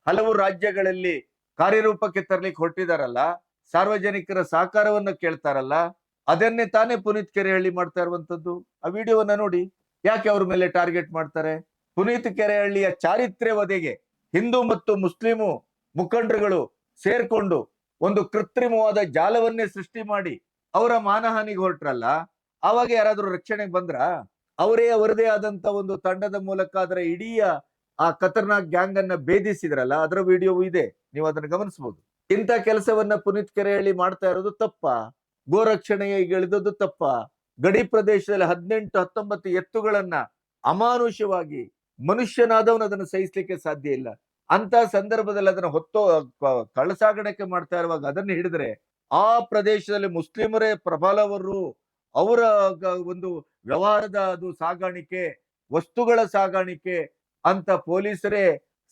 ಹಲವು ರಾಜ್ಯಗಳಲ್ಲಿ ಕಾರ್ಯರೂಪಕ್ಕೆ ತರಲಿಕ್ಕೆ ಹೊರಟಿದಾರಲ್ಲ, ಸಾರ್ವಜನಿಕರ ಸಹಕಾರವನ್ನ ಕೇಳ್ತಾರಲ್ಲ, ಅದನ್ನೇ ತಾನೇ ಪುನೀತ್ ಕೆರೆಹಳ್ಳಿ ಮಾಡ್ತಾ ಇರುವಂತದ್ದು. ಆ ವಿಡಿಯೋವನ್ನ ನೋಡಿ. ಯಾಕೆ ಅವ್ರ ಮೇಲೆ ಟಾರ್ಗೆಟ್ ಮಾಡ್ತಾರೆ? ಪುನೀತ್ ಕೆರೆಹಳ್ಳಿಯ ಚಾರಿತ್ರ್ಯ ವಧೆಗೆ ಹಿಂದೂ ಮತ್ತು ಮುಸ್ಲಿಮು ಮುಖಂಡರುಗಳು ಸೇರ್ಕೊಂಡು ಒಂದು ಕೃತ್ರಿಮವಾದ ಜಾಲವನ್ನೇ ಸೃಷ್ಟಿ ಮಾಡಿ ಅವರ ಮಾನಹಾನಿಗೆ ಹೊರಟ್ರಲ್ಲ, ಆವಾಗ ಯಾರಾದ್ರೂ ರಕ್ಷಣೆಗೆ ಬಂದ್ರ? ಅವರೇ ಅವರದೇ ಆದಂತ ಒಂದು ತಂಡದ ಮೂಲಕ ಅದರ ಇಡೀ ಆ ಖತರ್ನಾಕ್ ಗ್ಯಾಂಗ್ ಅನ್ನ ಭೇದಿಸಿದ್ರಲ್ಲ, ಅದರ ವಿಡಿಯೋ ಇದೆ, ನೀವು ಅದನ್ನ ಗಮನಿಸಬಹುದು. ಇಂಥ ಕೆಲಸವನ್ನ ಪುನೀತ್ ಕೆರೆಹಳ್ಳಿ ಮಾಡ್ತಾ ಇರೋದು ತಪ್ಪ? ಗೋರಕ್ಷಣೆಗೆ ಇಳಿದದ್ದು ತಪ್ಪ? ಗಡಿ ಪ್ರದೇಶದಲ್ಲಿ 18-19 ಎತ್ತುಗಳನ್ನ ಅಮಾನುಷವಾಗಿ ಮನುಷ್ಯನಾದವನು ಅದನ್ನು ಸಹಿಸ್ಲಿಕ್ಕೆ ಸಾಧ್ಯ ಇಲ್ಲ. ಅಂತ ಸಂದರ್ಭದಲ್ಲಿ ಅದನ್ನ ಕಳ್ಳಸಾಗಣೆ ಮಾಡ್ತಾ ಇರುವಾಗ ಅದನ್ನ ಹಿಡಿದ್ರೆ ಆ ಪ್ರದೇಶದಲ್ಲಿ ಮುಸ್ಲಿಮರೇ ಪ್ರಬಲವರು, ಅವರ ಒಂದು ವ್ಯವಹಾರದ ಅದು ಸಾಗಾಣಿಕೆ, ವಸ್ತುಗಳ ಸಾಗಾಣಿಕೆ ಅಂತ ಪೊಲೀಸರೇ,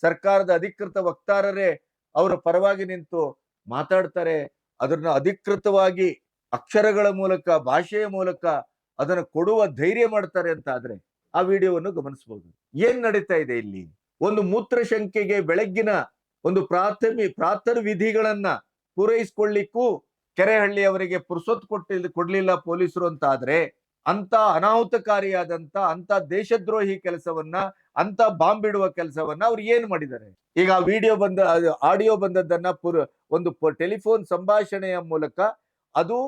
ಸರ್ಕಾರದ ಅಧಿಕೃತ ವಕ್ತಾರರೇ ಅವರ ಪರವಾಗಿ ನಿಂತು ಮಾತಾಡ್ತಾರೆ. ಅದನ್ನ ಅಧಿಕೃತವಾಗಿ ಅಕ್ಷರಗಳ ಮೂಲಕ, ಭಾಷೆಯ ಮೂಲಕ ಅದನ್ನು ಕೊಡುವ ಧೈರ್ಯ ಮಾಡ್ತಾರೆ ಅಂತ ಆದ್ರೆ ಆ ವಿಡಿಯೋವನ್ನು ಗಮನಿಸಬಹುದು. ಏನ್ ನಡೀತಾ ಇದೆ ಇಲ್ಲಿ? ಒಂದು ಮೂತ್ರಶಂಕೆಗೆ ಬೆಳಗ್ಗಿನ ಒಂದು ಪ್ರಾತರ್ ವಿಧಿಗಳನ್ನ ಪೂರೈಸಿಕೊಳ್ಳಿಕ್ಕೂ ಕೆರೆಹಳ್ಳಿ ಅವರಿಗೆ ಪುರ್ಸೊತ್ ಕೊಡ್ಲಿಲ್ಲ ಪೊಲೀಸರು ಅಂತ ಆದ್ರೆ, ಅಂತ ಅನಾಹುತಕಾರಿಯಾದಂತ ಅಂತ ದೇಶದ್ರೋಹಿ ಕೆಲಸವನ್ನ, ಅಂತ ಬಾಂಬ್ ಇಡುವ ಕೆಲಸವನ್ನ ಅವ್ರು ಏನ್ ಮಾಡಿದ್ದಾರೆ? ಈಗ ಆ ವಿಡಿಯೋ ಆಡಿಯೋ ಬಂದದ್ದನ್ನ ಒಂದು ಟೆಲಿಫೋನ್ ಸಂಭಾಷಣೆಯ ಮೂಲಕ, ಅದು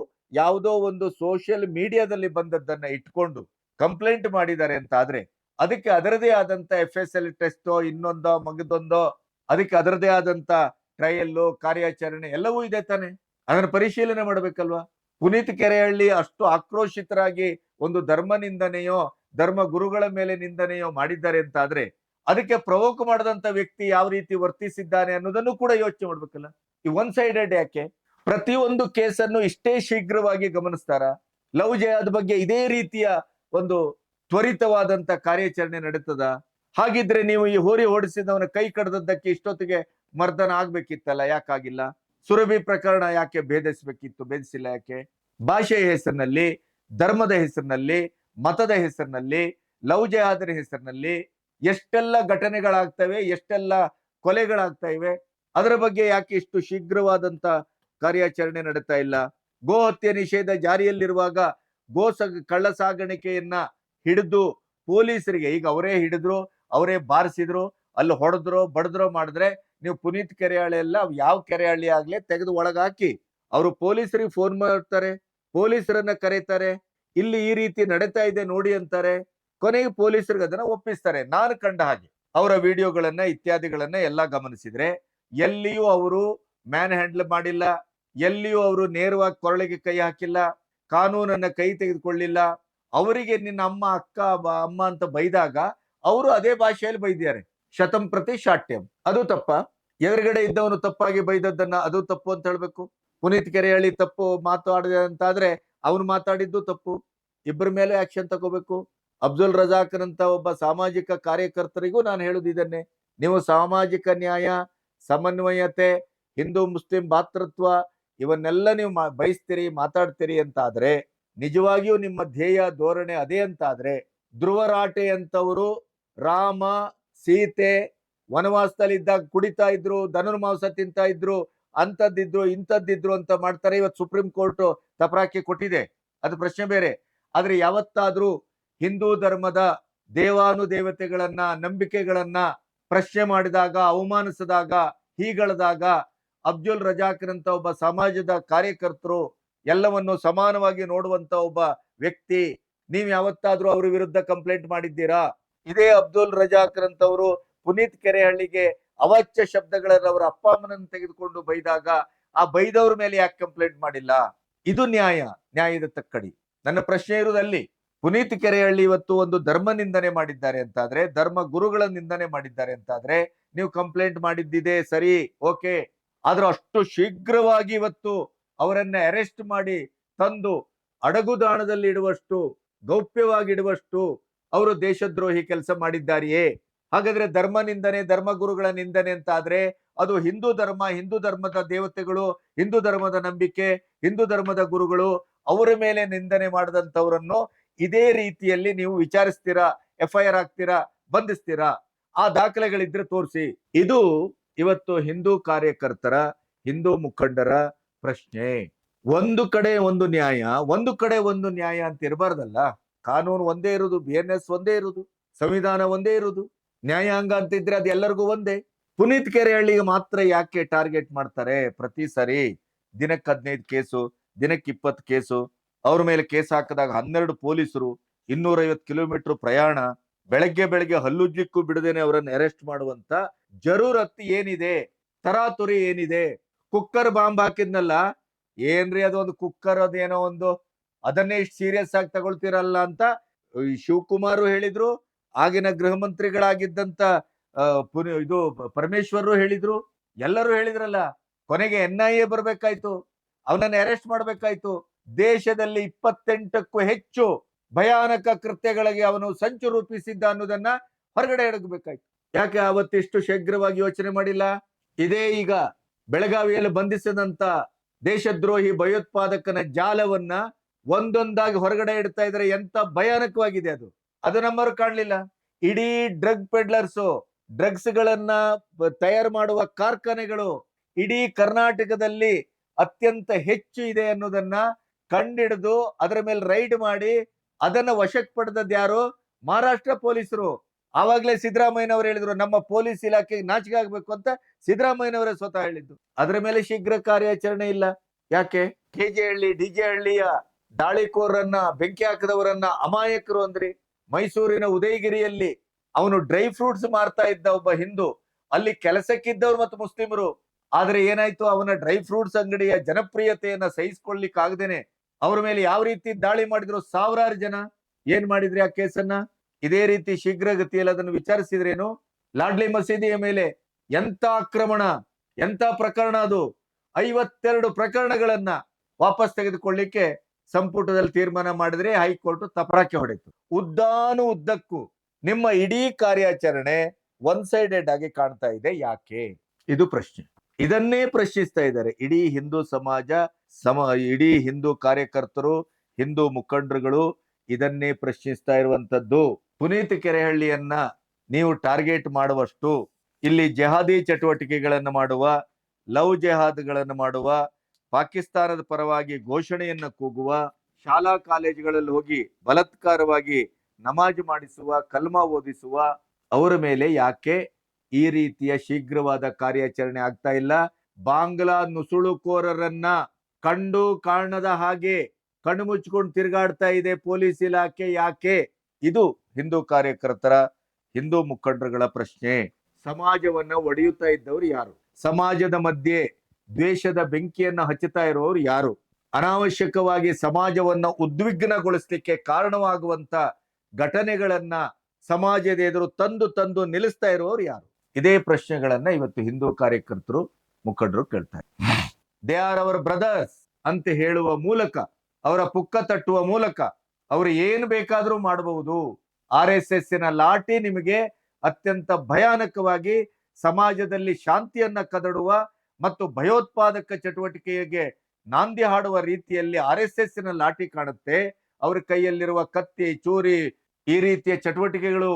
ಯಾವುದೋ ಒಂದು ಸೋಷಿಯಲ್ ಮೀಡಿಯಾದಲ್ಲಿ ಬಂದದ್ದನ್ನ ಇಟ್ಕೊಂಡು ಕಂಪ್ಲೇಂಟ್ ಮಾಡಿದ್ದಾರೆ ಅಂತ ಆದ್ರೆ, ಅದಕ್ಕೆ ಅದರದೇ ಆದಂತ FSL ಟೆಸ್ಟೋ ಇನ್ನೊಂದೋ ಮಗದೊಂದೋ, ಅದಕ್ಕೆ ಅದರದೇ ಆದಂತ ಟ್ರಯಲ್ಲು, ಕಾರ್ಯಾಚರಣೆ ಎಲ್ಲವೂ ಇದೆ ತಾನೆ. ಅದನ್ನ ಪರಿಶೀಲನೆ ಮಾಡ್ಬೇಕಲ್ವಾ? ಪುನೀತ್ ಕೆರೆಹಳ್ಳಿ ಅಷ್ಟು ಆಕ್ರೋಶಿತರಾಗಿ ಒಂದು ಧರ್ಮ ನಿಂದನೆಯೋ, ಧರ್ಮ ಗುರುಗಳ ಮೇಲೆ ನಿಂದನೆಯೋ ಮಾಡಿದ್ದಾರೆ ಅಂತ ಆದ್ರೆ, ಅದಕ್ಕೆ ಪ್ರವೋಕ್ ಮಾಡದಂತ ವ್ಯಕ್ತಿ ಯಾವ ರೀತಿ ವರ್ತಿಸಿದ್ದಾನೆ ಅನ್ನೋದನ್ನು ಕೂಡ ಯೋಚನೆ ಮಾಡ್ಬೇಕಲ್ಲ. ಈ ಒನ್ ಸೈಡೆಡ್ ಯಾಕೆ? ಪ್ರತಿಯೊಂದು ಕೇಸನ್ನು ಇಷ್ಟೇ ಶೀಘ್ರವಾಗಿ ಗಮನಿಸ್ತಾರ? ಲವ್ ಜಿಹಾದ್ ಬಗ್ಗೆ ಇದೇ ರೀತಿಯ ಒಂದು ತ್ವರಿತವಾದಂತ ಕಾರ್ಯಾಚರಣೆ ನಡೀತದ? ಹಾಗಿದ್ರೆ ನೀವು ಈ ಹೋರಿ ಓಡಿಸಿದವನ ಕೈ ಕಡ್ದದ್ದಕ್ಕೆ ಇಷ್ಟೊತ್ತಿಗೆ ಮರ್ದನ ಆಗ್ಬೇಕಿತ್ತಲ್ಲ, ಯಾಕಾಗಿಲ್ಲ? ಸುರಭಿ ಪ್ರಕರಣ ಯಾಕೆ ಭೇದಿಸಿಲ್ಲ ಯಾಕೆ? ಭಾಷೆಯ ಹೆಸರಿನಲ್ಲಿ, ಧರ್ಮದ ಹೆಸರಿನಲ್ಲಿ, ಮತದ ಹೆಸರಿನಲ್ಲಿ, ಲವ್ ಜಿಹಾದರ ಹೆಸರಿನಲ್ಲಿ ಎಷ್ಟೆಲ್ಲ ಘಟನೆಗಳಾಗ್ತವೆ, ಎಷ್ಟೆಲ್ಲ ಕೊಲೆಗಳಾಗ್ತಾ ಇವೆ. ಅದರ ಬಗ್ಗೆ ಯಾಕೆ ಇಷ್ಟು ಶೀಘ್ರವಾದಂತ ಕಾರ್ಯಾಚರಣೆ ನಡೀತಾ ಇಲ್ಲ? ಗೋ ಹತ್ಯೆ ನಿಷೇಧ ಜಾರಿಯಲ್ಲಿರುವಾಗ ಕಳ್ಳ ಸಾಗಾಣಿಕೆಯನ್ನ ಹಿಡಿದು ಪೊಲೀಸರಿಗೆ, ಈಗ ಅವರೇ ಹಿಡಿದ್ರು, ಅವರೇ ಬಾರಿಸಿದ್ರು, ಅಲ್ಲಿ ಹೊಡೆದ್ರು ಬಡದ್ರು ಮಾಡಿದ್ರೆ, ನೀವು ಪುನೀತ್ ಕೆರೆಹಳ್ಳಿ ಎಲ್ಲ ಯಾವ ಕೆರೆಹಳ್ಳಿ ಆಗ್ಲಿ ತೆಗೆದು ಒಳಗಾಕಿ ಅವರು ಪೊಲೀಸರಿಗೆ ಫೋನ್ ಮಾಡ್ತಾರೆ, ಪೊಲೀಸರನ್ನ ಕರೀತಾರೆ, ಇಲ್ಲಿ ಈ ರೀತಿ ನಡೀತಾ ಇದೆ ನೋಡಿ ಅಂತಾರೆ. ಕೊನೆಗೆ ಪೊಲೀಸರಿಗೆ ಅದನ್ನ ಒಪ್ಪಿಸ್ತಾರೆ. ನಾನು ಕಂಡ ಹಾಗೆ ಅವರ ವಿಡಿಯೋಗಳನ್ನ ಇತ್ಯಾದಿಗಳನ್ನ ಎಲ್ಲ ಗಮನಿಸಿದ್ರೆ ಎಲ್ಲಿಯೂ ಅವರು ಮ್ಯಾನ್ ಹ್ಯಾಂಡಲ್ ಮಾಡಿಲ್ಲ, ಎಲ್ಲಿಯೂ ಅವರು ನೇರವಾಗಿ ಕೊರಳಿಗೆ ಕೈ ಹಾಕಿಲ್ಲ, ಕಾನೂನನ್ನ ಕೈ ತೆಗೆದುಕೊಳ್ಳಿಲ್ಲ. ಅವರಿಗೆ ನಿನ್ನ ಅಮ್ಮ ಅಮ್ಮ ಅಂತ ಬೈದಾಗ ಅವರು ಅದೇ ಭಾಷೆಯಲ್ಲಿ ಬೈದಿದ್ದಾರೆ. ಶತಂ ಪ್ರತಿ ಶಾಟ್ಯಂ, ಅದು ತಪ್ಪ? ಎದುರುಗಡೆ ಇದ್ದವನು ತಪ್ಪಾಗಿ ಬೈದದ್ದನ್ನ ಅದು ತಪ್ಪು ಅಂತ ಹೇಳ್ಬೇಕು? ಪುನೀತ್ ಕೆರೆಹಳ್ಳಿ ತಪ್ಪು ಮಾತಾಡಿದೆ ಅಂತಾದ್ರೆ ಅವನು ಮಾತಾಡಿದ್ದು ತಪ್ಪು, ಇಬ್ಬರ ಮೇಲೆ ಆಕ್ಷನ್ ತಗೋಬೇಕು. ಅಬ್ದುಲ್ ರಜಾಕ್ನಂತ ಒಬ್ಬ ಸಾಮಾಜಿಕ ಕಾರ್ಯಕರ್ತರಿಗೂ ನಾನು ಹೇಳುದು ಇದನ್ನೇ, ನೀವು ಸಾಮಾಜಿಕ ನ್ಯಾಯ, ಸಮನ್ವಯತೆ, ಹಿಂದೂ ಮುಸ್ಲಿಂ ಭಾತೃತ್ವ ಇವನ್ನೆಲ್ಲ ನೀವು ಬಯಸ್ತೀರಿ, ಮಾತಾಡ್ತೀರಿ ಅಂತ ಆದ್ರೆ, ನಿಜವಾಗಿಯೂ ನಿಮ್ಮ ಧ್ಯೇಯ ಧೋರಣೆ ಅದೇ ಅಂತಾದ್ರೆ, ಧ್ರುವರಾಟೆ ಅಂತವರು ರಾಮ ಸೀತೆ ವನವಾಸದಲ್ಲಿದ್ದಾಗ ಕುಡಿತಾ ಇದ್ರು, ಧನುರ್ಮಾಂಸ ತಿಂತಾ ಇದ್ರು, ಅಂತದ್ದಿದ್ರು ಇಂಥದ್ದಿದ್ರು ಅಂತ ಮಾಡ್ತಾರೆ. ಇವತ್ತು ಸುಪ್ರೀಂ ಕೋರ್ಟ್ ತಪರಾಕಿ ಕೊಟ್ಟಿದೆ, ಅದು ಪ್ರಶ್ನೆ ಬೇರೆ. ಆದ್ರೆ ಯಾವತ್ತಾದ್ರೂ ಹಿಂದೂ ಧರ್ಮದ ದೇವಾನುದೇವತೆಗಳನ್ನ, ನಂಬಿಕೆಗಳನ್ನ ಪ್ರಶ್ನೆ ಮಾಡಿದಾಗ, ಅವಮಾನಿಸಿದಾಗ, ಹೀಗಳದಾಗ ಅಬ್ದುಲ್ ರಜಾಕ್ನಂತ ಒಬ್ಬ ಸಮಾಜದ ಕಾರ್ಯಕರ್ತರು, ಎಲ್ಲವನ್ನು ಸಮಾನವಾಗಿ ನೋಡುವಂತ ಒಬ್ಬ ವ್ಯಕ್ತಿ, ನೀವ್ ಯಾವತ್ತಾದ್ರೂ ಅವ್ರ ವಿರುದ್ಧ ಕಂಪ್ಲೇಂಟ್ ಮಾಡಿದ್ದೀರಾ? ಇದೇ ಅಬ್ದುಲ್ ರಜಾಕ್ನಂತವರು ಪುನೀತ್ ಕೆರೆಹಳ್ಳಿಗೆ ಅವಾಚ್ಯ ಶಬ್ದಗಳನ್ನು ಅವರ ಅಪ್ಪ ಅಮ್ಮನನ್ನು ತೆಗೆದುಕೊಂಡು ಬೈದಾಗ ಆ ಬೈದವ್ರ ಮೇಲೆ ಯಾಕೆ ಕಂಪ್ಲೇಂಟ್ ಮಾಡಿಲ್ಲ? ಇದು ನ್ಯಾಯದ ತಕ್ಕಡಿ. ನನ್ನ ಪ್ರಶ್ನೆ ಇರುವುದಲ್ಲಿ, ಪುನೀತ್ ಕೆರೆಹಳ್ಳಿ ಇವತ್ತು ಒಂದು ಧರ್ಮ ನಿಂದನೆ ಮಾಡಿದ್ದಾರೆ ಅಂತಾದ್ರೆ, ಧರ್ಮ ಗುರುಗಳ ನಿಂದನೆ ಮಾಡಿದ್ದಾರೆ ಅಂತಾದ್ರೆ ನೀವು ಕಂಪ್ಲೇಂಟ್ ಮಾಡಿದ್ದಿದೆ ಸರಿ, ಓಕೆ. ಆದ್ರೂ ಅಷ್ಟು ಶೀಘ್ರವಾಗಿ ಇವತ್ತು ಅವರನ್ನ ಅರೆಸ್ಟ್ ಮಾಡಿ ತಂದು ಅಡಗುದಾಣದಲ್ಲಿ ಇಡುವಷ್ಟು, ಗೌಪ್ಯವಾಗಿಡುವಷ್ಟು ಅವರು ದೇಶದ್ರೋಹಿ ಕೆಲಸ ಮಾಡಿದ್ದಾರೆಯೇ? ಹಾಗಾದ್ರೆ ಧರ್ಮ ನಿಂದನೆ, ಧರ್ಮಗುರುಗಳ ನಿಂದನೆ ಅಂತ ಆದ್ರೆ ಅದು ಹಿಂದೂ ಧರ್ಮ, ಹಿಂದೂ ಧರ್ಮದ ದೇವತೆಗಳು, ಹಿಂದೂ ಧರ್ಮದ ನಂಬಿಕೆ, ಹಿಂದೂ ಧರ್ಮದ ಗುರುಗಳು, ಅವರ ಮೇಲೆ ನಿಂದನೆ ಮಾಡಿದಂತವರನ್ನು ಇದೇ ರೀತಿಯಲ್ಲಿ ನೀವು ವಿಚಾರಿಸ್ತೀರಾ, FIR ಹಾಕ್ತೀರಾ, ಬಂಧಿಸ್ತೀರಾ? ಆ ದಾಖಲೆಗಳಿದ್ರೆ ತೋರಿಸಿ. ಇದು ಇವತ್ತು ಹಿಂದೂ ಕಾರ್ಯಕರ್ತರ, ಹಿಂದೂ ಮುಖಂಡರ ಪ್ರಶ್ನೆ. ಒಂದು ಕಡೆ ಒಂದು ನ್ಯಾಯ, ಒಂದು ಕಡೆ ಒಂದು ನ್ಯಾಯ ಅಂತ ಇರಬಾರ್ದಲ್ಲ. ಕಾನೂನು ಒಂದೇ ಇರುವುದು, BNS ಒಂದೇ ಇರುವುದು, ಸಂವಿಧಾನ ಒಂದೇ ಇರುವುದು, ನ್ಯಾಯಾಂಗ ಅಂತ ಇದ್ರೆ ಅದು ಎಲ್ಲರಿಗೂ ಒಂದೇ. ಪುನೀತ್ ಕೆರೆಹಳ್ಳಿಗೆ ಮಾತ್ರ ಯಾಕೆ ಟಾರ್ಗೆಟ್ ಮಾಡ್ತಾರೆ ಪ್ರತಿ ಸರಿ? ದಿನಕ್ಕೆ 15 ಕೇಸು, ದಿನಕ್ಕೆ 20 ಕೇಸು, ಅವ್ರ ಮೇಲೆ ಕೇಸ್ ಹಾಕಿದಾಗ 12 ಪೊಲೀಸರು, 250 ಕಿಲೋಮೀಟರ್ ಪ್ರಯಾಣ, ಬೆಳಗ್ಗೆ ಹಲ್ಲುಜ್ಲಿಕ್ಕೂ ಬಿಡದೇನೆ ಅವರನ್ನು ಅರೆಸ್ಟ್ ಮಾಡುವಂತ ಜರೂರತ್ ಏನಿದೆ? ತರಾತುರಿ ಏನಿದೆ? ಕುಕ್ಕರ್ ಬಾಂಬ್ ಹಾಕಿದ್ನಲ್ಲ, ಏನ್ರಿ ಅದೊಂದು ಕುಕ್ಕರ್, ಅದೇನೋ ಒಂದು, ಅದನ್ನೇ ಇಷ್ಟು ಸೀರಿಯಸ್ ಆಗಿ ತಗೊಳ್ತಿರಲ್ಲ ಅಂತ ಶಿವಕುಮಾರ್ ಹೇಳಿದ್ರು, ಆಗಿನ ಗೃಹ ಮಂತ್ರಿಗಳಾಗಿದ್ದಂತ ಇದು ಪರಮೇಶ್ವರ್ ಹೇಳಿದ್ರು, ಎಲ್ಲರೂ ಹೇಳಿದ್ರಲ್ಲ. ಕೊನೆಗೆ NIA ಬರ್ಬೇಕಾಯ್ತು, ಅವನನ್ನ ಅರೆಸ್ಟ್ ಮಾಡ್ಬೇಕಾಯ್ತು. ದೇಶದಲ್ಲಿ 28ಕ್ಕೂ ಹೆಚ್ಚು ಭಯಾನಕ ಕೃತ್ಯಗಳಿಗೆ ಅವನು ಸಂಚು ರೂಪಿಸಿದ್ದ ಅನ್ನೋದನ್ನ ಹೊರಗಡೆ ಎಡಗಬೇಕಾಯ್ತು. ಯಾಕೆ ಅವತ್ತಿಷ್ಟು ಶೀಘ್ರವಾಗಿ ಯೋಚನೆ ಮಾಡಿಲ್ಲ? ಇದೇ ಈಗ ಬೆಳಗಾವಿಯಲ್ಲಿ ಬಂಧಿಸಿದಂತ ದೇಶದ್ರೋಹಿ ಭಯೋತ್ಪಾದಕನ ಜಾಲವನ್ನ ಒಂದೊಂದಾಗಿ ಹೊರಗಡೆ ಇಡ್ತಾ ಇದ್ರೆ ಎಂತ ಭಯಾನಕವಾಗಿದೆ ಅದು ನಮ್ಮವ್ರು ಕಾಣ್ಲಿಲ್ಲ. ಇಡೀ ಡ್ರಗ್ ಪೆಡ್ಲರ್ಸು, ಡ್ರಗ್ಸ್ ಗಳನ್ನ ತಯಾರು ಮಾಡುವ ಕಾರ್ಖಾನೆಗಳು ಇಡೀ ಕರ್ನಾಟಕದಲ್ಲಿ ಅತ್ಯಂತ ಹೆಚ್ಚು ಇದೆ ಅನ್ನೋದನ್ನ ಕಂಡಿಡಿದು ಅದರ ಮೇಲೆ ರೈಡ್ ಮಾಡಿ ಅದನ್ನ ವಶಕ್ಕೆ ಪಡೆದದ್ದು ಯಾರು? ಮಹಾರಾಷ್ಟ್ರ ಪೊಲೀಸರು. ಆವಾಗ್ಲೇ ಸಿದ್ದರಾಮಯ್ಯನವರು ಹೇಳಿದ್ರು, ನಮ್ಮ ಪೊಲೀಸ್ ಇಲಾಖೆಗೆ ನಾಚಿಕೆ ಆಗ್ಬೇಕು ಅಂತ ಸಿದ್ದರಾಮಯ್ಯನವರೇ ಸ್ವತಃ ಹೇಳಿದ್ದು. ಅದರ ಮೇಲೆ ಶೀಘ್ರ ಕಾರ್ಯಾಚರಣೆ ಇಲ್ಲ. ಯಾಕೆ? KJಹಳ್ಳಿ DJ ಹಳ್ಳಿಯ ದಾಳಿಕೋರನ್ನ, ಬೆಂಕಿ ಹಾಕದವರನ್ನ ಅಮಾಯಕರು ಅಂದ್ರಿ. ಮೈಸೂರಿನ ಉದಯಗಿರಿಯಲ್ಲಿ ಅವನು ಡ್ರೈ ಫ್ರೂಟ್ಸ್ ಮಾರ್ತಾ ಇದ್ದ ಒಬ್ಬ ಹಿಂದೂ, ಅಲ್ಲಿ ಕೆಲಸಕ್ಕಿದ್ದವ್ರು ಮತ್ತು ಮುಸ್ಲಿಮರು. ಆದ್ರೆ ಏನಾಯ್ತು? ಅವನ ಡ್ರೈ ಫ್ರೂಟ್ಸ್ ಅಂಗಡಿಯ ಜನಪ್ರಿಯತೆಯನ್ನ ಸಹಿಸಿಕೊಳ್ಳಿಕ್ ಆಗದೇನೆ ಅವ್ರ ಮೇಲೆ ಯಾವ ರೀತಿ ದಾಳಿ ಮಾಡಿದ್ರು? ಸಾವಿರಾರು ಜನ. ಏನ್ ಮಾಡಿದ್ರಿ ಆ ಕೇಸನ್ನ? ಇದೇ ರೀತಿ ಶೀಘ್ರಗತಿಯಲ್ಲಿ ಅದನ್ನು ವಿಚಾರಿಸಿದ್ರೇನು? ಲಾಡ್ಲಿ ಮಸೀದಿಯ ಮೇಲೆ ಎಂತ ಆಕ್ರಮಣ, ಎಂತ ಪ್ರಕರಣ ಅದು! 52 ಪ್ರಕರಣಗಳನ್ನ ವಾಪಸ್ ತೆಗೆದುಕೊಳ್ಳಿಕ್ಕೆ ಸಂಪುಟದಲ್ಲಿ ತೀರ್ಮಾನ ಮಾಡಿದ್ರೆ ಹೈಕೋರ್ಟ್ ತಪರಾಕಿ ಹೊಡೆಯಿತು. ಉದ್ದಕ್ಕೂ ನಿಮ್ಮ ಇಡೀ ಕಾರ್ಯಾಚರಣೆ ಒನ್ ಸೈಡೆಡ್ ಆಗಿ ಕಾಣ್ತಾ ಇದೆ. ಯಾಕೆ? ಇದು ಪ್ರಶ್ನೆ. ಇದನ್ನೇ ಪ್ರಶ್ನಿಸ್ತಾ ಇದ್ದಾರೆ ಇಡೀ ಹಿಂದೂ ಸಮಾಜ, ಇಡೀ ಹಿಂದೂ ಕಾರ್ಯಕರ್ತರು, ಹಿಂದೂ ಮುಖಂಡರುಗಳು ಇದನ್ನೇ ಪ್ರಶ್ನಿಸ್ತಾ ಇರುವಂತದ್ದು. ಪುನೀತ್ ಕೆರೆಹಳ್ಳಿಯನ್ನ ನೀವು ಟಾರ್ಗೆಟ್ ಮಾಡುವಷ್ಟು ಇಲ್ಲಿ ಜೆಹಾದಿ ಚಟುವಟಿಕೆಗಳನ್ನು ಮಾಡುವ, ಲವ್ ಜೆಹಾದ್ಗಳನ್ನು ಮಾಡುವ, ಪಾಕಿಸ್ತಾನದ ಪರವಾಗಿ ಘೋಷಣೆಯನ್ನ ಕೂಗುವ, ಶಾಲಾ ಕಾಲೇಜುಗಳಲ್ಲಿ ಹೋಗಿ ಬಲಾತ್ಕಾರವಾಗಿ ನಮಾಜ್ ಮಾಡಿಸುವ, ಕಲ್ಮಾ ಓದಿಸುವ ಅವರ ಮೇಲೆ ಯಾಕೆ ಈ ರೀತಿಯ ಶೀಘ್ರವಾದ ಕಾರ್ಯಾಚರಣೆ ಆಗ್ತಾ ಇಲ್ಲ? ಬಾಂಗ್ಲಾ ನುಸುಳುಕೋರರನ್ನ ಕಂಡು ಕಾಣದ ಹಾಗೆ ಕಣ್ಣು ಮುಚ್ಚಿಕೊಂಡು ತಿರುಗಾಡ್ತಾ ಇದೆ ಪೊಲೀಸ್ ಇಲಾಖೆ. ಯಾಕೆ? ಇದು ಹಿಂದೂ ಕಾರ್ಯಕರ್ತರ, ಹಿಂದೂ ಮುಖಂಡರುಗಳ ಪ್ರಶ್ನೆ. ಸಮಾಜವನ್ನ ಒಡೆಯುತ್ತಾ ಇದ್ದವರು ಯಾರು? ಸಮಾಜದ ಮಧ್ಯೆ ದ್ವೇಷದ ಬೆಂಕಿಯನ್ನ ಹಚ್ಚುತ್ತಾ ಇರುವವರು ಯಾರು? ಅನಾವಶ್ಯಕವಾಗಿ ಸಮಾಜವನ್ನ ಉದ್ವಿಗ್ನಗೊಳಿಸ್ಲಿಕ್ಕೆ ಕಾರಣವಾಗುವಂತ ಘಟನೆಗಳನ್ನ ಸಮಾಜದ ಎದುರು ತಂದು ನಿಲ್ಲಿಸ್ತಾ ಇರುವವರು ಯಾರು? ಇದೇ ಪ್ರಶ್ನೆಗಳನ್ನ ಇವತ್ತು ಹಿಂದೂ ಕಾರ್ಯಕರ್ತರು, ಮುಖಂಡರು ಕೇಳ್ತಾರೆ. ದೇ ಆರ್ ಅವರ್ ಬ್ರದರ್ಸ್ ಅಂತ ಹೇಳುವ ಮೂಲಕ ಅವರ ಪುಕ್ಕ ತಟ್ಟುವ ಮೂಲಕ ಅವರು ಏನು ಬೇಕಾದರೂ ಮಾಡಬಹುದು. RSS ಲಾಠಿ ನಿಮಗೆ ಅತ್ಯಂತ ಭಯಾನಕವಾಗಿ ಸಮಾಜದಲ್ಲಿ ಶಾಂತಿಯನ್ನ ಕದಡುವ ಮತ್ತು ಭಯೋತ್ಪಾದಕ ಚಟುವಟಿಕೆಗೆ ನಾಂದಿ ಹಾಡುವ ರೀತಿಯಲ್ಲಿ RSS ಲಾಠಿ ಕಾಣುತ್ತೆ. ಅವರ ಕೈಯಲ್ಲಿರುವ ಕತ್ತಿ, ಚೂರಿ, ಈ ರೀತಿಯ ಚಟುವಟಿಕೆಗಳು.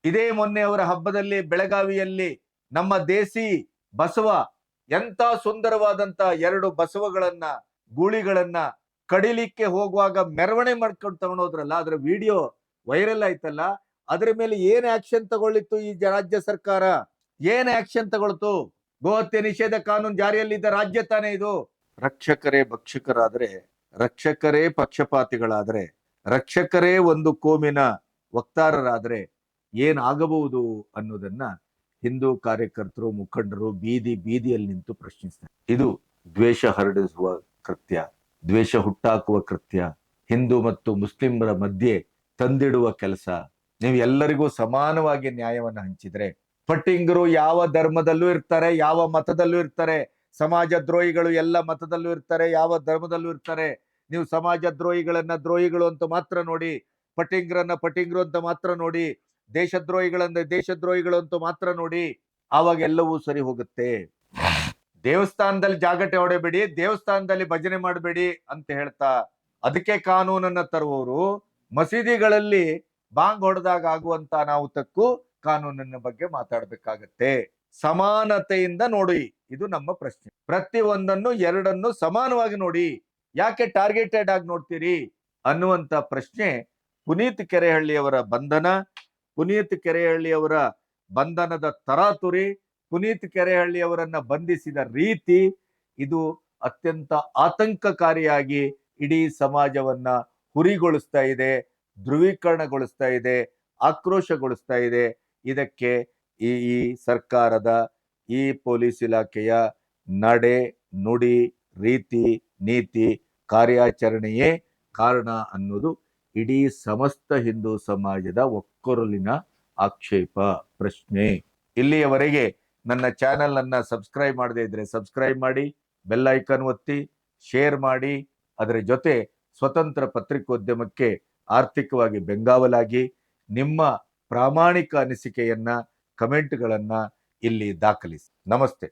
ಇದೇ ಮೊನ್ನೆ ಅವರ ಹಬ್ಬದಲ್ಲಿ ಬೆಳಗಾವಿಯಲ್ಲಿ ನಮ್ಮ ದೇಸಿ ಬಸವ ಎಂತ ಸುಂದರವಾದಂತ 2 ಬಸವಗಳನ್ನ, ಗೂಳಿಗಳನ್ನ ಕಡಿಲಿಕ್ಕೆ ಹೋಗುವಾಗ ಮೆರವಣಿಗೆ ಮಾಡ್ಕೊಂಡು ತಗೊಂಡೋದ್ರಲ್ಲ, ಅದರ ವಿಡಿಯೋ ವೈರಲ್ ಆಯ್ತಲ್ಲ. ಅದರ ಮೇಲೆ ಏನ್ ಆಕ್ಷನ್ ತಗೊಳ್ಳಿತ್ತು ಈ ರಾಜ್ಯ ಸರ್ಕಾರ? ಏನ್ ಆಕ್ಷನ್ ತಗೊಳ್ತು? ಗೋಹತ್ಯೆ ನಿಷೇಧ ಕಾನೂನು ಜಾರಿಯಲ್ಲಿದ್ದ ರಾಜ್ಯ ತಾನೇ ಇದು. ರಕ್ಷಕರೇ ಭಕ್ಷಕರಾದ್ರೆ, ರಕ್ಷಕರೇ ಪಕ್ಷಪಾತಿಗಳಾದ್ರೆ, ರಕ್ಷಕರೇ ಒಂದು ಕೋಮಿನ ವಕ್ತಾರರಾದ್ರೆ ಏನಾಗಬಹುದು ಅನ್ನೋದನ್ನ ಹಿಂದೂ ಕಾರ್ಯಕರ್ತರು, ಮುಖಂಡರು ಬೀದಿಯಲ್ಲಿ ನಿಂತು ಪ್ರಶ್ನಿಸ್ತಾರೆ. ಇದು ದ್ವೇಷ ಹರಡಿಸುವ ಕೃತ್ಯ, ದ್ವೇಷ ಹುಟ್ಟಾಕುವ ಕೃತ್ಯ, ಹಿಂದೂ ಮತ್ತು ಮುಸ್ಲಿಮರ ಮಧ್ಯೆ ತಂದಿಡುವ ಕೆಲಸ. ನೀವು ಎಲ್ಲರಿಗೂ ಸಮಾನವಾಗಿ ನ್ಯಾಯವನ್ನು ಹಂಚಿದ್ರೆ, ಪಟ್ಟಿಂಗರು ಯಾವ ಧರ್ಮದಲ್ಲೂ ಇರ್ತಾರೆ, ಯಾವ ಮತದಲ್ಲೂ ಇರ್ತಾರೆ. ಸಮಾಜ ದ್ರೋಹಿಗಳು ಎಲ್ಲ ಮತದಲ್ಲೂ ಇರ್ತಾರೆ, ಯಾವ ಧರ್ಮದಲ್ಲೂ ಇರ್ತಾರೆ. ನೀವು ಸಮಾಜ ದ್ರೋಹಿಗಳನ್ನ ದ್ರೋಹಿಗಳು ಅಂತ ಮಾತ್ರ ನೋಡಿ, ಪಟ್ಟಿಂಗರನ್ನ ಪಟ್ಟಿಂಗರು ಅಂತ ಮಾತ್ರ ನೋಡಿ, ದೇಶದ್ರೋಹಿಗಳನ್ನ ದೇಶದ್ರೋಹಿಗಳು ಅಂತ ಮಾತ್ರ ನೋಡಿ. ಆವಾಗ ಎಲ್ಲವೂ ಸರಿ ಹೋಗುತ್ತೆ. ದೇವಸ್ಥಾನದಲ್ಲಿ ಜಾಗಟೆ ಹೊಡೆಬೇಡಿ, ದೇವಸ್ಥಾನದಲ್ಲಿ ಭಜನೆ ಮಾಡಬೇಡಿ ಅಂತ ಹೇಳ್ತಾ ಅದಕ್ಕೆ ಕಾನೂನನ್ನ ತರುವವರು ಮಸೀದಿಗಳಲ್ಲಿ ಬಾಂಗ್ ಹೊಡೆದಾಗ ಆಗುವಂತ ಅನಾಹುತಕ್ಕೂ ಕಾನೂನಿನ ಬಗ್ಗೆ ಮಾತಾಡ್ಬೇಕಾಗತ್ತೆ. ಸಮಾನತೆಯಿಂದ ನೋಡಿ, ಇದು ನಮ್ಮ ಪ್ರಶ್ನೆ. ಪ್ರತಿ ಒಂದನ್ನು ಎರಡನ್ನು ಸಮಾನವಾಗಿ ನೋಡಿ, ಯಾಕೆ ಟಾರ್ಗೆಟೆಡ್ ಆಗಿ ನೋಡ್ತೀರಿ ಅನ್ನುವಂತ ಪ್ರಶ್ನೆ. ಪುನೀತ್ ಕೆರೆಹಳ್ಳಿಯವರ ಬಂಧನ, ಪುನೀತ್ ಕೆರೆಹಳ್ಳಿಯವರ ಬಂಧನದ ತರಾತುರಿ, ಪುನೀತ್ ಕೆರೆಹಳ್ಳಿಯವರನ್ನ ಬಂಧಿಸಿದ ರೀತಿ, ಇದು ಅತ್ಯಂತ ಆತಂಕಕಾರಿಯಾಗಿ ಇಡೀ ಸಮಾಜವನ್ನ ಹುರಿಗೊಳಿಸ್ತಾ ಇದೆ, ಧ್ರುವೀಕರಣಗೊಳಿಸ್ತಾ ಇದೆ, ಆಕ್ರೋಶಗೊಳಿಸ್ತಾ ಇದೆ. ಇದಕ್ಕೆ ಈ ಸರ್ಕಾರದ, ಈ ಪೊಲೀಸ್ ಇಲಾಖೆಯ ನಡೆ, ನುಡಿ, ರೀತಿ, ನೀತಿ, ಕಾರ್ಯಾಚರಣೆಯೇ ಕಾರಣ ಅನ್ನೋದು ಇಡೀ ಸಮಸ್ತ ಹಿಂದೂ ಸಮಾಜದ ಒಕ್ಕೊರಲಿನ ಆಕ್ಷೇಪ, ಪ್ರಶ್ನೆ. ಇಲ್ಲಿಯವರೆಗೆ ನನ್ನ ಚಾನೆಲ್ ಅನ್ನ ಸಬ್ಸ್ಕ್ರೈಬ್ ಮಾಡದೇ ಇದ್ರೆ ಸಬ್ಸ್ಕ್ರೈಬ್ ಮಾಡಿ, ಬೆಲ್ ಐಕಾನ್ ಒತ್ತಿ, ಶೇರ್ ಮಾಡಿ. ಅದರ ಜೊತೆ ಸ್ವತಂತ್ರ ಪತ್ರಿಕೋದ್ಯಮಕ್ಕೆ ಆರ್ಥಿಕವಾಗಿ ಬೆಂಗಾವಲಾಗಿ ನಿಮ್ಮ ಪ್ರಾಮಾಣಿಕ ಅನಿಸಿಕೆಯನ್ನ, ಕಮೆಂಟ್ಗಳನ್ನ ಇಲ್ಲಿ ದಾಖಲಿಸಿ. ನಮಸ್ತೆ.